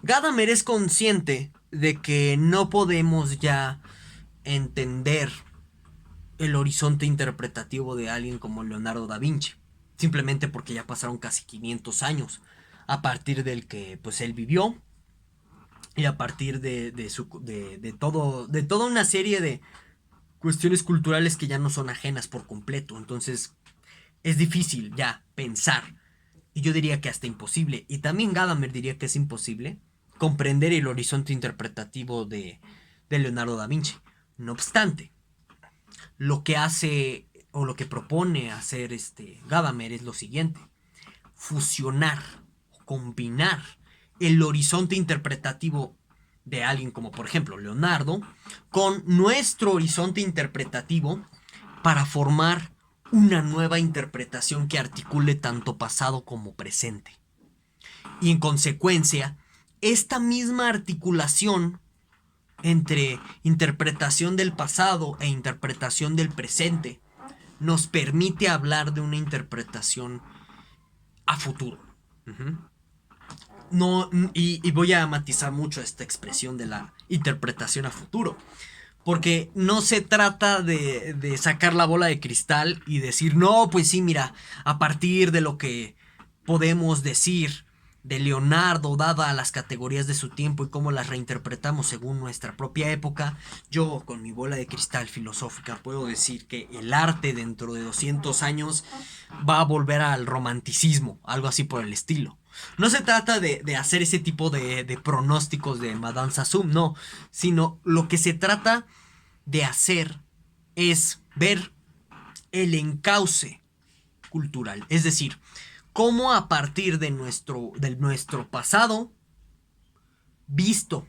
Gadamer es consciente de que no podemos ya entender el horizonte interpretativo de alguien como Leonardo da Vinci, simplemente porque ya pasaron casi 500 años a partir del que pues él vivió y a partir de toda una serie de cuestiones culturales que ya no son ajenas por completo. Entonces es difícil ya pensar, y yo diría que hasta imposible, y también Gadamer diría que es imposible comprender el horizonte interpretativo de Leonardo da Vinci. No obstante, lo que hace o lo que propone hacer Gadamer es lo siguiente: fusionar, combinar el horizonte interpretativo de alguien como por ejemplo Leonardo con nuestro horizonte interpretativo para formar una nueva interpretación que articule tanto pasado como presente. Y en consecuencia, esta misma articulación entre interpretación del pasado e interpretación del presente nos permite hablar de una interpretación a futuro. No, y voy a matizar mucho esta expresión de la interpretación a futuro, porque no se trata de sacar la bola de cristal y decir, no, pues sí, mira, a partir de lo que podemos decir de Leonardo, dada las categorías de su tiempo y cómo las reinterpretamos según nuestra propia época, yo con mi bola de cristal filosófica puedo decir que el arte dentro de 200 años va a volver al romanticismo, algo así por el estilo. No se trata de hacer ese tipo de pronósticos de Madame Sassum, no, sino lo que se trata de hacer es ver el encauce cultural, es decir, cómo a partir de nuestro pasado, visto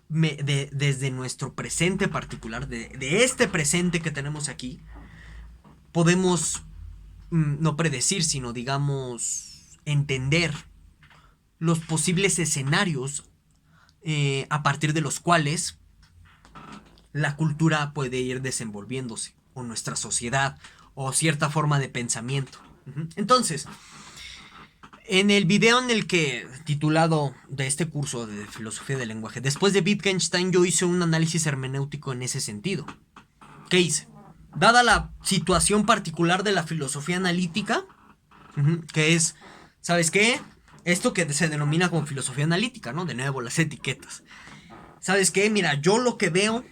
desde nuestro presente particular, de este presente que tenemos aquí, podemos no predecir, sino digamos entender los posibles escenarios a partir de los cuales la cultura puede ir desenvolviéndose, o nuestra sociedad, o cierta forma de pensamiento. Entonces, en el video en el que, titulado de este curso de filosofía del lenguaje, después de Wittgenstein, yo hice un análisis hermenéutico en ese sentido. ¿Qué hice? Dada la situación particular de la filosofía analítica, que es, ¿sabes qué? Esto que se denomina como filosofía analítica, ¿no? De nuevo, las etiquetas. ¿Sabes qué? Mira, yo lo que veo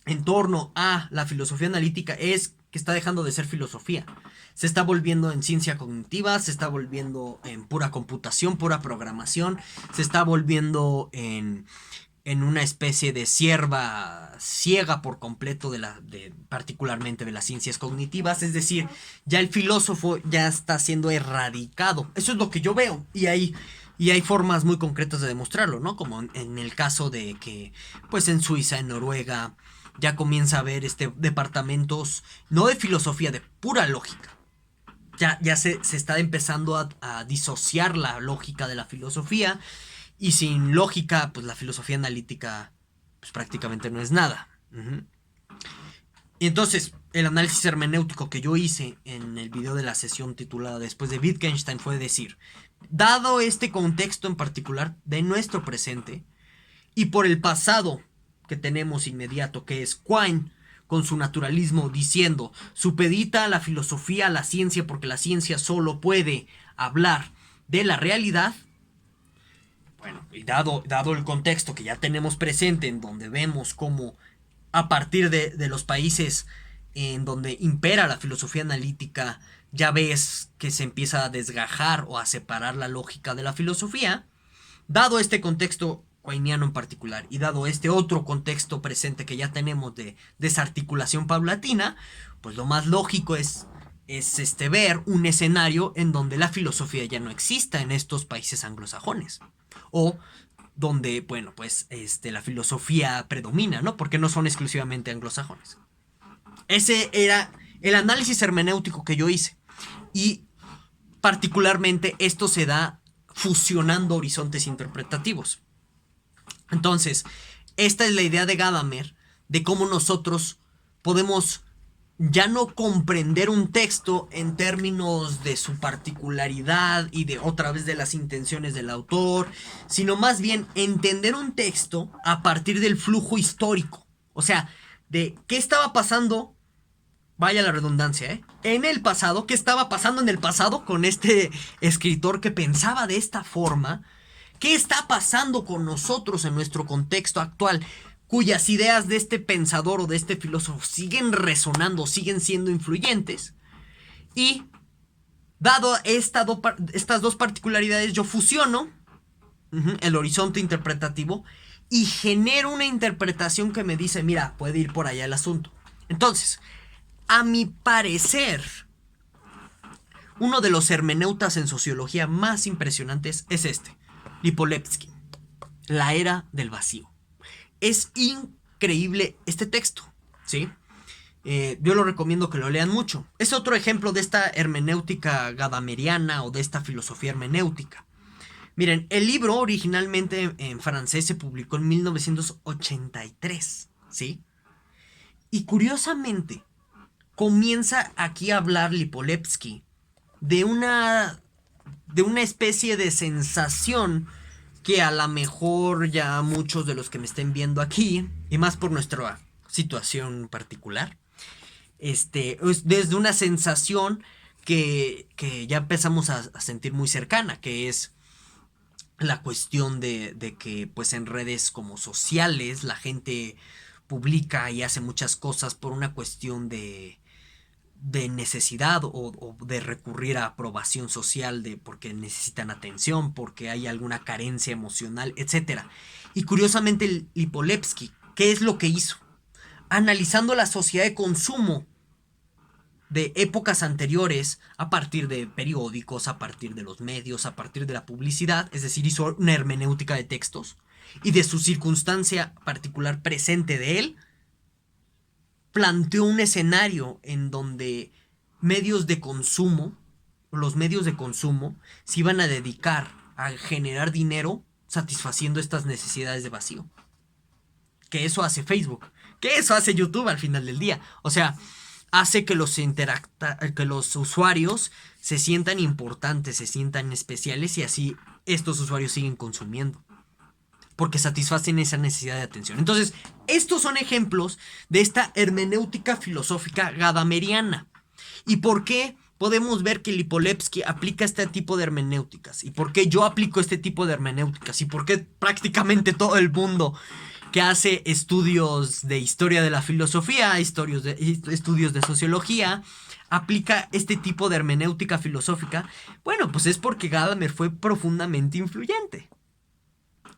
en torno a la filosofía analítica es que está dejando de ser filosofía. Se está volviendo en ciencia cognitiva, se está volviendo en pura computación, pura programación, se está volviendo en una especie de sierva ciega por completo particularmente de las ciencias cognitivas. Es decir, ya el filósofo ya está siendo erradicado. Eso es lo que yo veo. Y hay formas muy concretas de demostrarlo, ¿no? Como en el caso de que, pues en Suiza, en Noruega, ya comienza a haber departamentos, no de filosofía, de pura lógica. Ya se está empezando a disociar la lógica de la filosofía. Y sin lógica, pues la filosofía analítica pues prácticamente no es nada. Y entonces, el análisis hermenéutico que yo hice en el video de la sesión titulada Después de Wittgenstein fue decir, dado este contexto en particular de nuestro presente y por el pasado que tenemos inmediato, que es Quine con su naturalismo diciendo, supedita a la filosofía a la ciencia porque la ciencia solo puede hablar de la realidad. Bueno, y dado el contexto que ya tenemos presente, en donde vemos cómo a partir de los países en donde impera la filosofía analítica, ya ves que se empieza a desgajar o a separar la lógica de la filosofía, dado este contexto quiniano en particular y dado este otro contexto presente que ya tenemos de desarticulación paulatina, pues lo más lógico es ver un escenario en donde la filosofía ya no exista en estos países anglosajones. O donde, bueno, pues la filosofía predomina, ¿no? Porque no son exclusivamente anglosajones. Ese era el análisis hermenéutico que yo hice. Y particularmente esto se da fusionando horizontes interpretativos. Entonces, esta es la idea de Gadamer de cómo nosotros podemos ya no comprender un texto en términos de su particularidad y de otra vez de las intenciones del autor, sino más bien entender un texto a partir del flujo histórico. O sea, de qué estaba pasando, vaya la redundancia, en el pasado, qué estaba pasando en el pasado con este escritor que pensaba de esta forma, qué está pasando con nosotros en nuestro contexto actual, cuyas ideas de este pensador o de este filósofo siguen resonando, siguen siendo influyentes. Y dado estas dos particularidades, yo fusiono el horizonte interpretativo, y genero una interpretación que me dice, mira, puede ir por allá el asunto. Entonces, a mi parecer, uno de los hermeneutas en sociología más impresionantes es Lipovetsky, La era del vacío. Es increíble este texto, ¿sí? Yo lo recomiendo que lo lean mucho. Es otro ejemplo de esta hermenéutica gadameriana o de esta filosofía hermenéutica. Miren, el libro originalmente en francés se publicó en 1983, ¿sí? Y curiosamente, comienza aquí a hablar Lipovetsky de una especie de sensación que a lo mejor ya muchos de los que me estén viendo aquí, y más por nuestra situación particular, es desde una sensación que ya empezamos a sentir muy cercana, que es la cuestión de que pues en redes como sociales la gente publica y hace muchas cosas por una cuestión de necesidad o de recurrir a aprobación social porque necesitan atención, porque hay alguna carencia emocional, etcétera. Y curiosamente Lipovetsky, ¿qué es lo que hizo? Analizando la sociedad de consumo de épocas anteriores, a partir de periódicos, a partir de los medios, a partir de la publicidad, es decir, hizo una hermenéutica de textos, y de su circunstancia particular presente de él, planteó un escenario en donde los medios de consumo, se iban a dedicar a generar dinero satisfaciendo estas necesidades de vacío. Que eso hace Facebook, que eso hace YouTube al final del día. O sea, hace que que los usuarios se sientan importantes, se sientan especiales, y así estos usuarios siguen consumiendo, porque satisfacen esa necesidad de atención. Entonces, estos son ejemplos de esta hermenéutica filosófica gadameriana. ¿Y por qué podemos ver que Lipovetsky aplica este tipo de hermenéuticas? ¿Y por qué yo aplico este tipo de hermenéuticas? ¿Y por qué prácticamente todo el mundo que hace estudios de historia de la filosofía, estudios de sociología, aplica este tipo de hermenéutica filosófica? Bueno, pues es porque Gadamer fue profundamente influyente.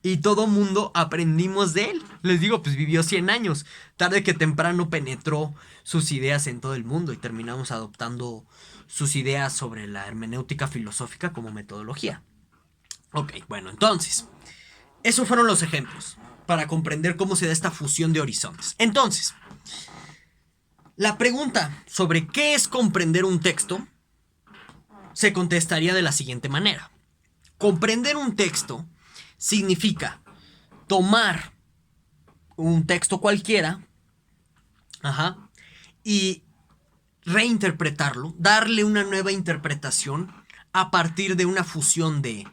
Y todo mundo aprendimos de él. Les digo, pues vivió 100 años. Tarde que temprano penetró sus ideas en todo el mundo y terminamos adoptando sus ideas sobre la hermenéutica filosófica como metodología. Ok, bueno, entonces, esos fueron los ejemplos para comprender cómo se da esta fusión de horizontes. Entonces, la pregunta sobre qué es comprender un texto se contestaría de la siguiente manera. Comprender un texto significa tomar un texto cualquiera, y reinterpretarlo, darle una nueva interpretación a partir de una fusión de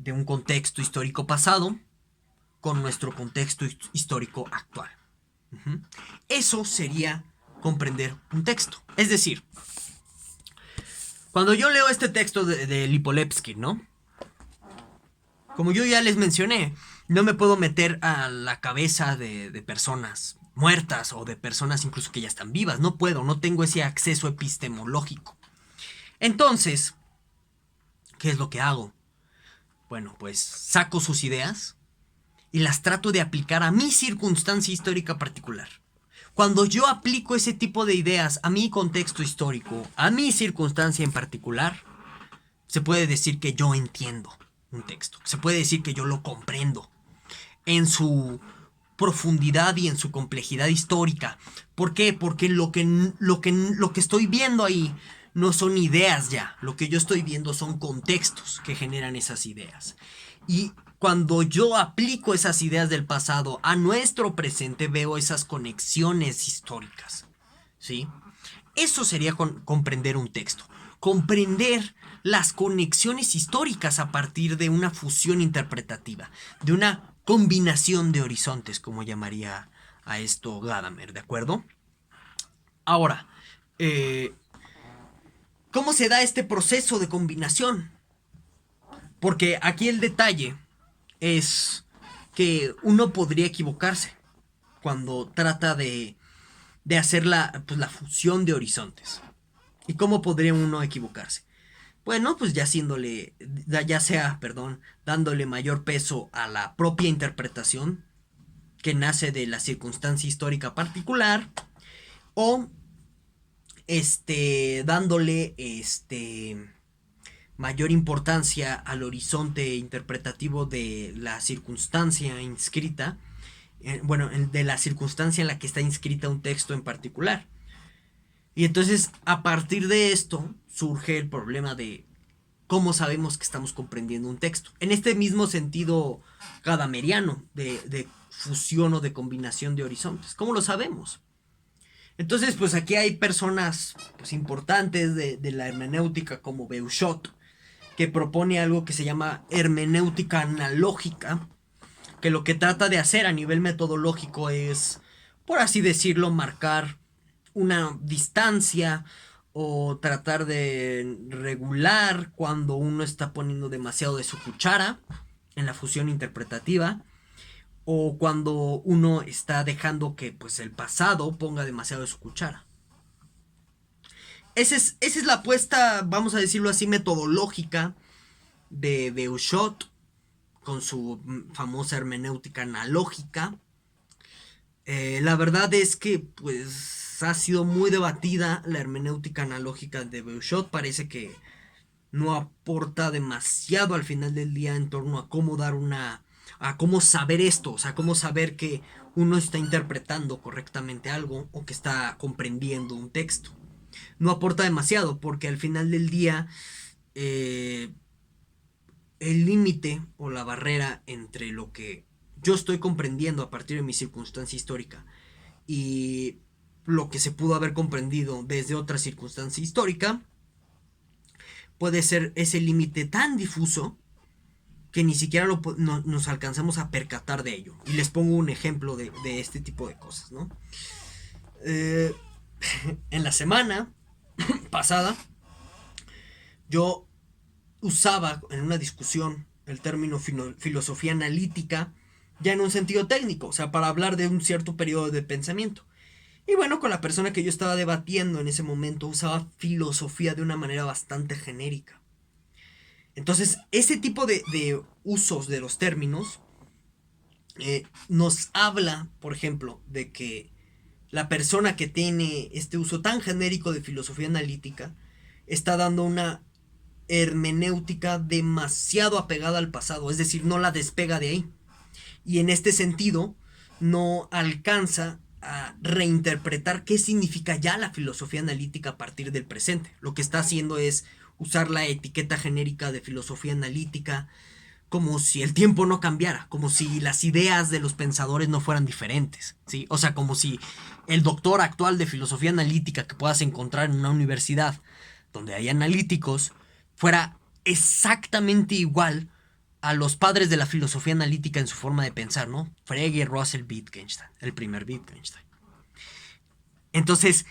un contexto histórico pasado con nuestro contexto histórico actual. Eso sería comprender un texto. Es decir, cuando yo leo este texto de Lipovetsky, ¿no? Como yo ya les mencioné, no me puedo meter a la cabeza de personas muertas o de personas incluso que ya están vivas. No puedo, no tengo ese acceso epistemológico. Entonces, ¿qué es lo que hago? Bueno, pues saco sus ideas y las trato de aplicar a mi circunstancia histórica particular. Cuando yo aplico ese tipo de ideas a mi contexto histórico, a mi circunstancia en particular, se puede decir que yo entiendo un texto. Se puede decir que yo lo comprendo en su profundidad y en su complejidad histórica. ¿Por qué? Porque lo que estoy viendo ahí no son ideas ya. Lo que yo estoy viendo son contextos que generan esas ideas. Y cuando yo aplico esas ideas del pasado a nuestro presente, veo esas conexiones históricas, ¿sí? Eso sería comprender un texto. Comprender las conexiones históricas a partir de una fusión interpretativa, de una combinación de horizontes, como llamaría a esto Gadamer, ¿de acuerdo? Ahora, ¿cómo se da este proceso de combinación? Porque aquí el detalle es que uno podría equivocarse cuando trata de hacer la fusión de horizontes. ¿Y cómo podría uno equivocarse? Bueno, pues ya sea, perdón, dándole mayor peso a la propia interpretación que nace de la circunstancia histórica particular, o dándole mayor importancia al horizonte interpretativo de la circunstancia inscrita, de la circunstancia en la que está inscrita un texto en particular. Y entonces, a partir de esto, surge el problema de cómo sabemos que estamos comprendiendo un texto. En este mismo sentido gadameriano de fusión o de combinación de horizontes. ¿Cómo lo sabemos? Entonces, pues aquí hay personas pues, importantes de la hermenéutica como Beuchot, que propone algo que se llama hermenéutica analógica, que lo que trata de hacer a nivel metodológico es, por así decirlo, marcar una distancia o tratar de regular cuando uno está poniendo demasiado de su cuchara en la fusión interpretativa, o cuando uno está dejando que pues el pasado ponga demasiado de su cuchara. Esa es la apuesta, vamos a decirlo así, metodológica de Beuchot con su famosa hermenéutica analógica. La verdad es que pues ha sido muy debatida la hermenéutica analógica de Beuchot. Parece que no aporta demasiado al final del día en torno a cómo a cómo saber esto, o sea, cómo saber que uno está interpretando correctamente algo o que está comprendiendo un texto. No aporta demasiado porque al final del día eh, el límite o la barrera entre lo que yo estoy comprendiendo a partir de mi circunstancia histórica y lo que se pudo haber comprendido desde otra circunstancia histórica puede ser ese límite tan difuso que ni siquiera nos alcanzamos a percatar de ello. Y les pongo un ejemplo de este tipo de cosas, ¿no? Eh, en la semana pasada yo usaba en una discusión el término filosofía analítica ya en un sentido técnico, o sea, para hablar de un cierto periodo de pensamiento. Y bueno, con la persona que yo estaba debatiendo en ese momento usaba filosofía de una manera bastante genérica. Entonces, ese tipo de usos de los términos nos habla, por ejemplo, de que la persona que tiene este uso tan genérico de filosofía analítica está dando una hermenéutica demasiado apegada al pasado, es decir, no la despega de ahí. Y en este sentido, no alcanza a reinterpretar qué significa ya la filosofía analítica a partir del presente. Lo que está haciendo es usar la etiqueta genérica de filosofía analítica como si el tiempo no cambiara, como si las ideas de los pensadores no fueran diferentes, ¿sí? O sea, como si el doctor actual de filosofía analítica que puedas encontrar en una universidad donde hay analíticos fuera exactamente igual a los padres de la filosofía analítica en su forma de pensar, ¿no? Frege, Russell, Wittgenstein, el primer Wittgenstein. Entonces,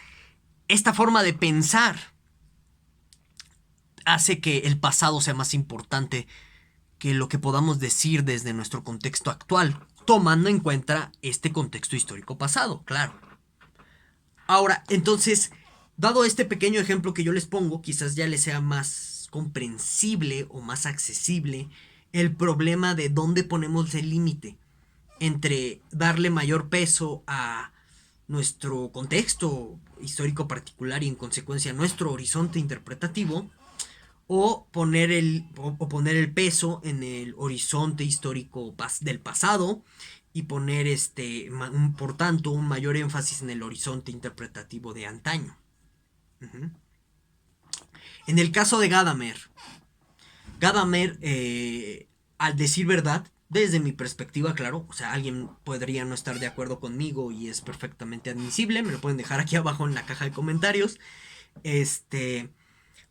esta forma de pensar hace que el pasado sea más importante que lo que podamos decir desde nuestro contexto actual, tomando en cuenta este contexto histórico pasado, claro. Ahora, entonces, dado este pequeño ejemplo que yo les pongo, quizás ya les sea más comprensible o más accesible el problema de dónde ponemos el límite entre darle mayor peso a nuestro contexto histórico particular y en consecuencia nuestro horizonte interpretativo o poner el peso en el horizonte histórico del pasado y poner por tanto un mayor énfasis en el horizonte interpretativo de antaño. Uh-huh. En el caso de Gadamer, al decir verdad, desde mi perspectiva, claro, o sea, alguien podría no estar de acuerdo conmigo y es perfectamente admisible, me lo pueden dejar aquí abajo en la caja de comentarios.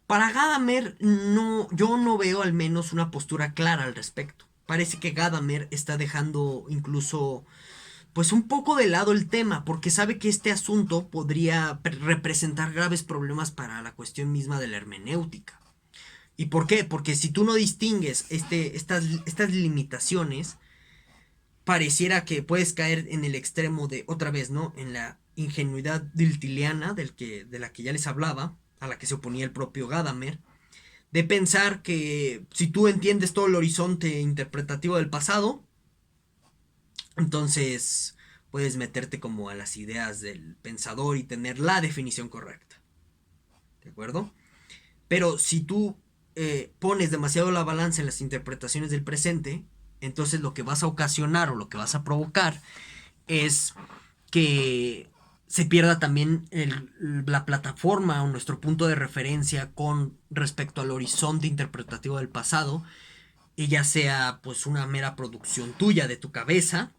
Para Gadamer, no, yo no veo al menos una postura clara al respecto. Parece que Gadamer está dejando incluso pues un poco de lado el tema, porque sabe que este asunto podría representar graves problemas para la cuestión misma de la hermenéutica. ¿Y por qué? Porque si tú no distingues estas limitaciones, pareciera que puedes caer en el extremo de, otra vez, ¿no? En la ingenuidad diltiliana de la que ya les hablaba, a la que se oponía el propio Gadamer, de pensar que si tú entiendes todo el horizonte interpretativo del pasado, entonces puedes meterte como a las ideas del pensador y tener la definición correcta. ¿De acuerdo? Pero si tú pones demasiado la balanza en las interpretaciones del presente, entonces lo que vas a ocasionar o lo que vas a provocar es que se pierda también la plataforma o nuestro punto de referencia con respecto al horizonte interpretativo del pasado, y ya sea pues una mera producción tuya de tu cabeza,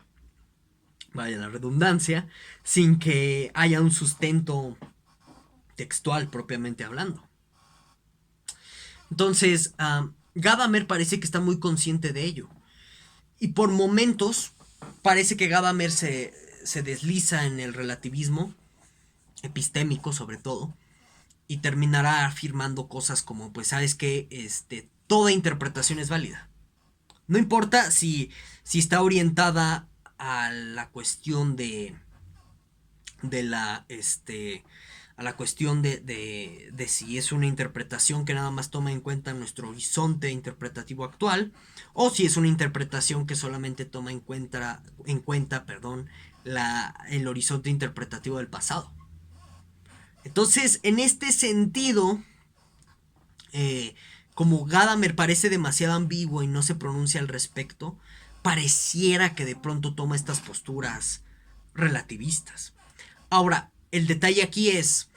vaya la redundancia, sin que haya un sustento textual propiamente hablando. Entonces, Gadamer parece que está muy consciente de ello. Y por momentos parece que Gadamer se desliza en el relativismo, epistémico sobre todo, y terminará afirmando cosas como, pues sabes que toda interpretación es válida. No importa si está orientada a la cuestión de la, a la cuestión de si es una interpretación que nada más toma en cuenta nuestro horizonte interpretativo actual, o si es una interpretación que solamente toma en cuenta el horizonte interpretativo del pasado. Entonces, en este sentido, como Gadamer parece demasiado ambiguo y no se pronuncia al respecto, pareciera que de pronto toma estas posturas relativistas. Ahora, el detalle aquí es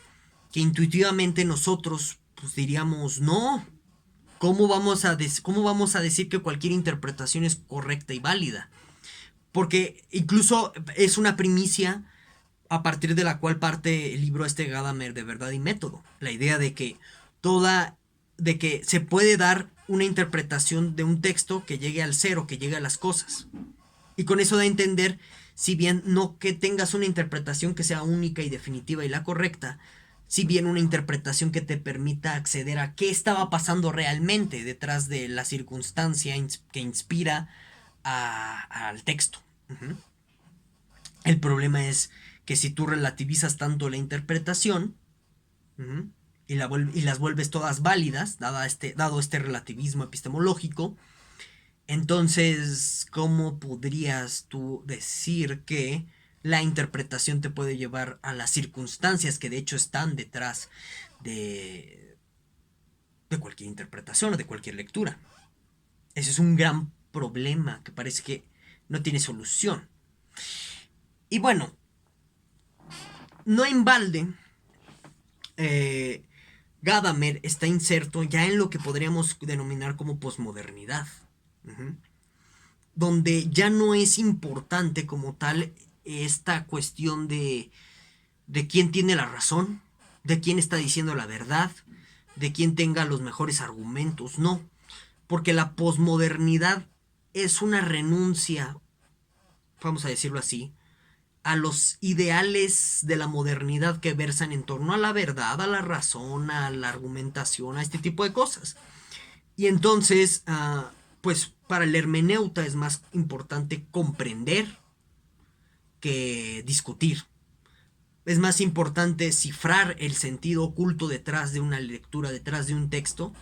que intuitivamente nosotros pues diríamos, no, ¿cómo vamos a decir que cualquier interpretación es correcta y válida? Porque incluso es una primicia a partir de la cual parte el libro Gadamer de Verdad y Método. La idea de que se puede dar una interpretación de un texto que llegue al cero, que llegue a las cosas. Y con eso da a entender, si bien no que tengas una interpretación que sea única y definitiva y la correcta, si bien una interpretación que te permita acceder a qué estaba pasando realmente detrás de la circunstancia que inspira al texto. Uh-huh. El problema es que si tú relativizas tanto la interpretación, uh-huh, y las vuelves todas válidas, dado este relativismo epistemológico, entonces, ¿cómo podrías tú decir que la interpretación te puede llevar a las circunstancias que de hecho están detrás de cualquier interpretación o de cualquier lectura? Ese es un gran problema que parece que no tiene solución. Y bueno, no en balde, Gadamer está inserto ya en lo que podríamos denominar como posmodernidad, uh-huh, donde ya no es importante como tal esta cuestión de quién tiene la razón, de quién está diciendo la verdad, de quién tenga los mejores argumentos, no, porque la posmodernidad es una renuncia, vamos a decirlo así, a los ideales de la modernidad que versan en torno a la verdad, a la razón, a la argumentación, a este tipo de cosas. Y entonces, pues para el hermeneuta es más importante comprender que discutir. Es más importante cifrar el sentido oculto detrás de una lectura, detrás de un texto,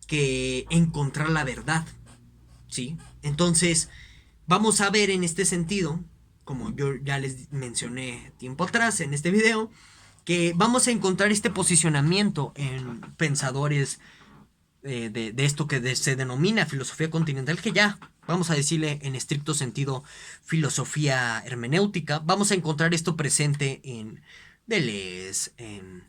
que encontrar la verdad, ¿sí? Entonces, vamos a ver en este sentido, como yo ya les mencioné tiempo atrás en este video, que vamos a encontrar este posicionamiento en pensadores de esto que se denomina filosofía continental, que ya vamos a decirle en estricto sentido filosofía hermenéutica. Vamos a encontrar esto presente en Deleuze, en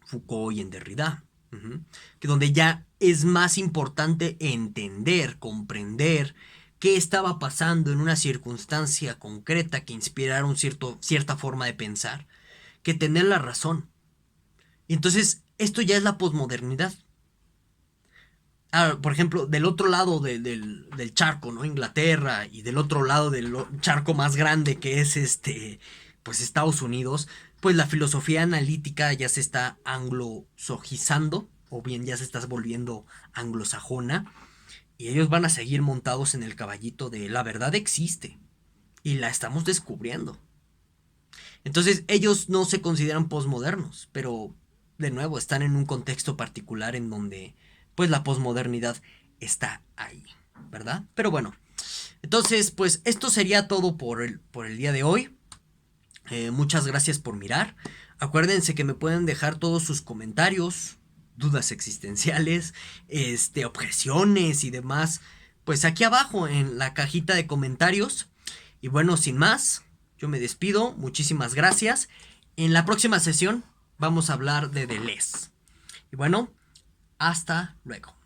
Foucault y en Derrida, uh-huh, que donde ya es más importante entender, comprender qué estaba pasando en una circunstancia concreta que inspiraron cierta forma de pensar, que tener la razón. Y entonces esto ya es la posmodernidad. Por ejemplo, del otro lado del charco, ¿no? Inglaterra, y del otro lado del charco más grande que es pues Estados Unidos, pues la filosofía analítica ya se está anglosajizando, o bien ya se está volviendo anglosajona, y ellos van a seguir montados en el caballito de la verdad existe, y la estamos descubriendo. Entonces ellos no se consideran posmodernos, pero de nuevo están en un contexto particular en donde pues la posmodernidad está ahí, ¿verdad? Pero bueno, entonces pues esto sería todo por el día de hoy. Muchas gracias por mirar. Acuérdense que me pueden dejar todos sus comentarios, dudas existenciales, objeciones y demás, pues aquí abajo en la cajita de comentarios. Y bueno, sin más, yo me despido. Muchísimas gracias. En la próxima sesión vamos a hablar de Deleuze. Y bueno, hasta luego.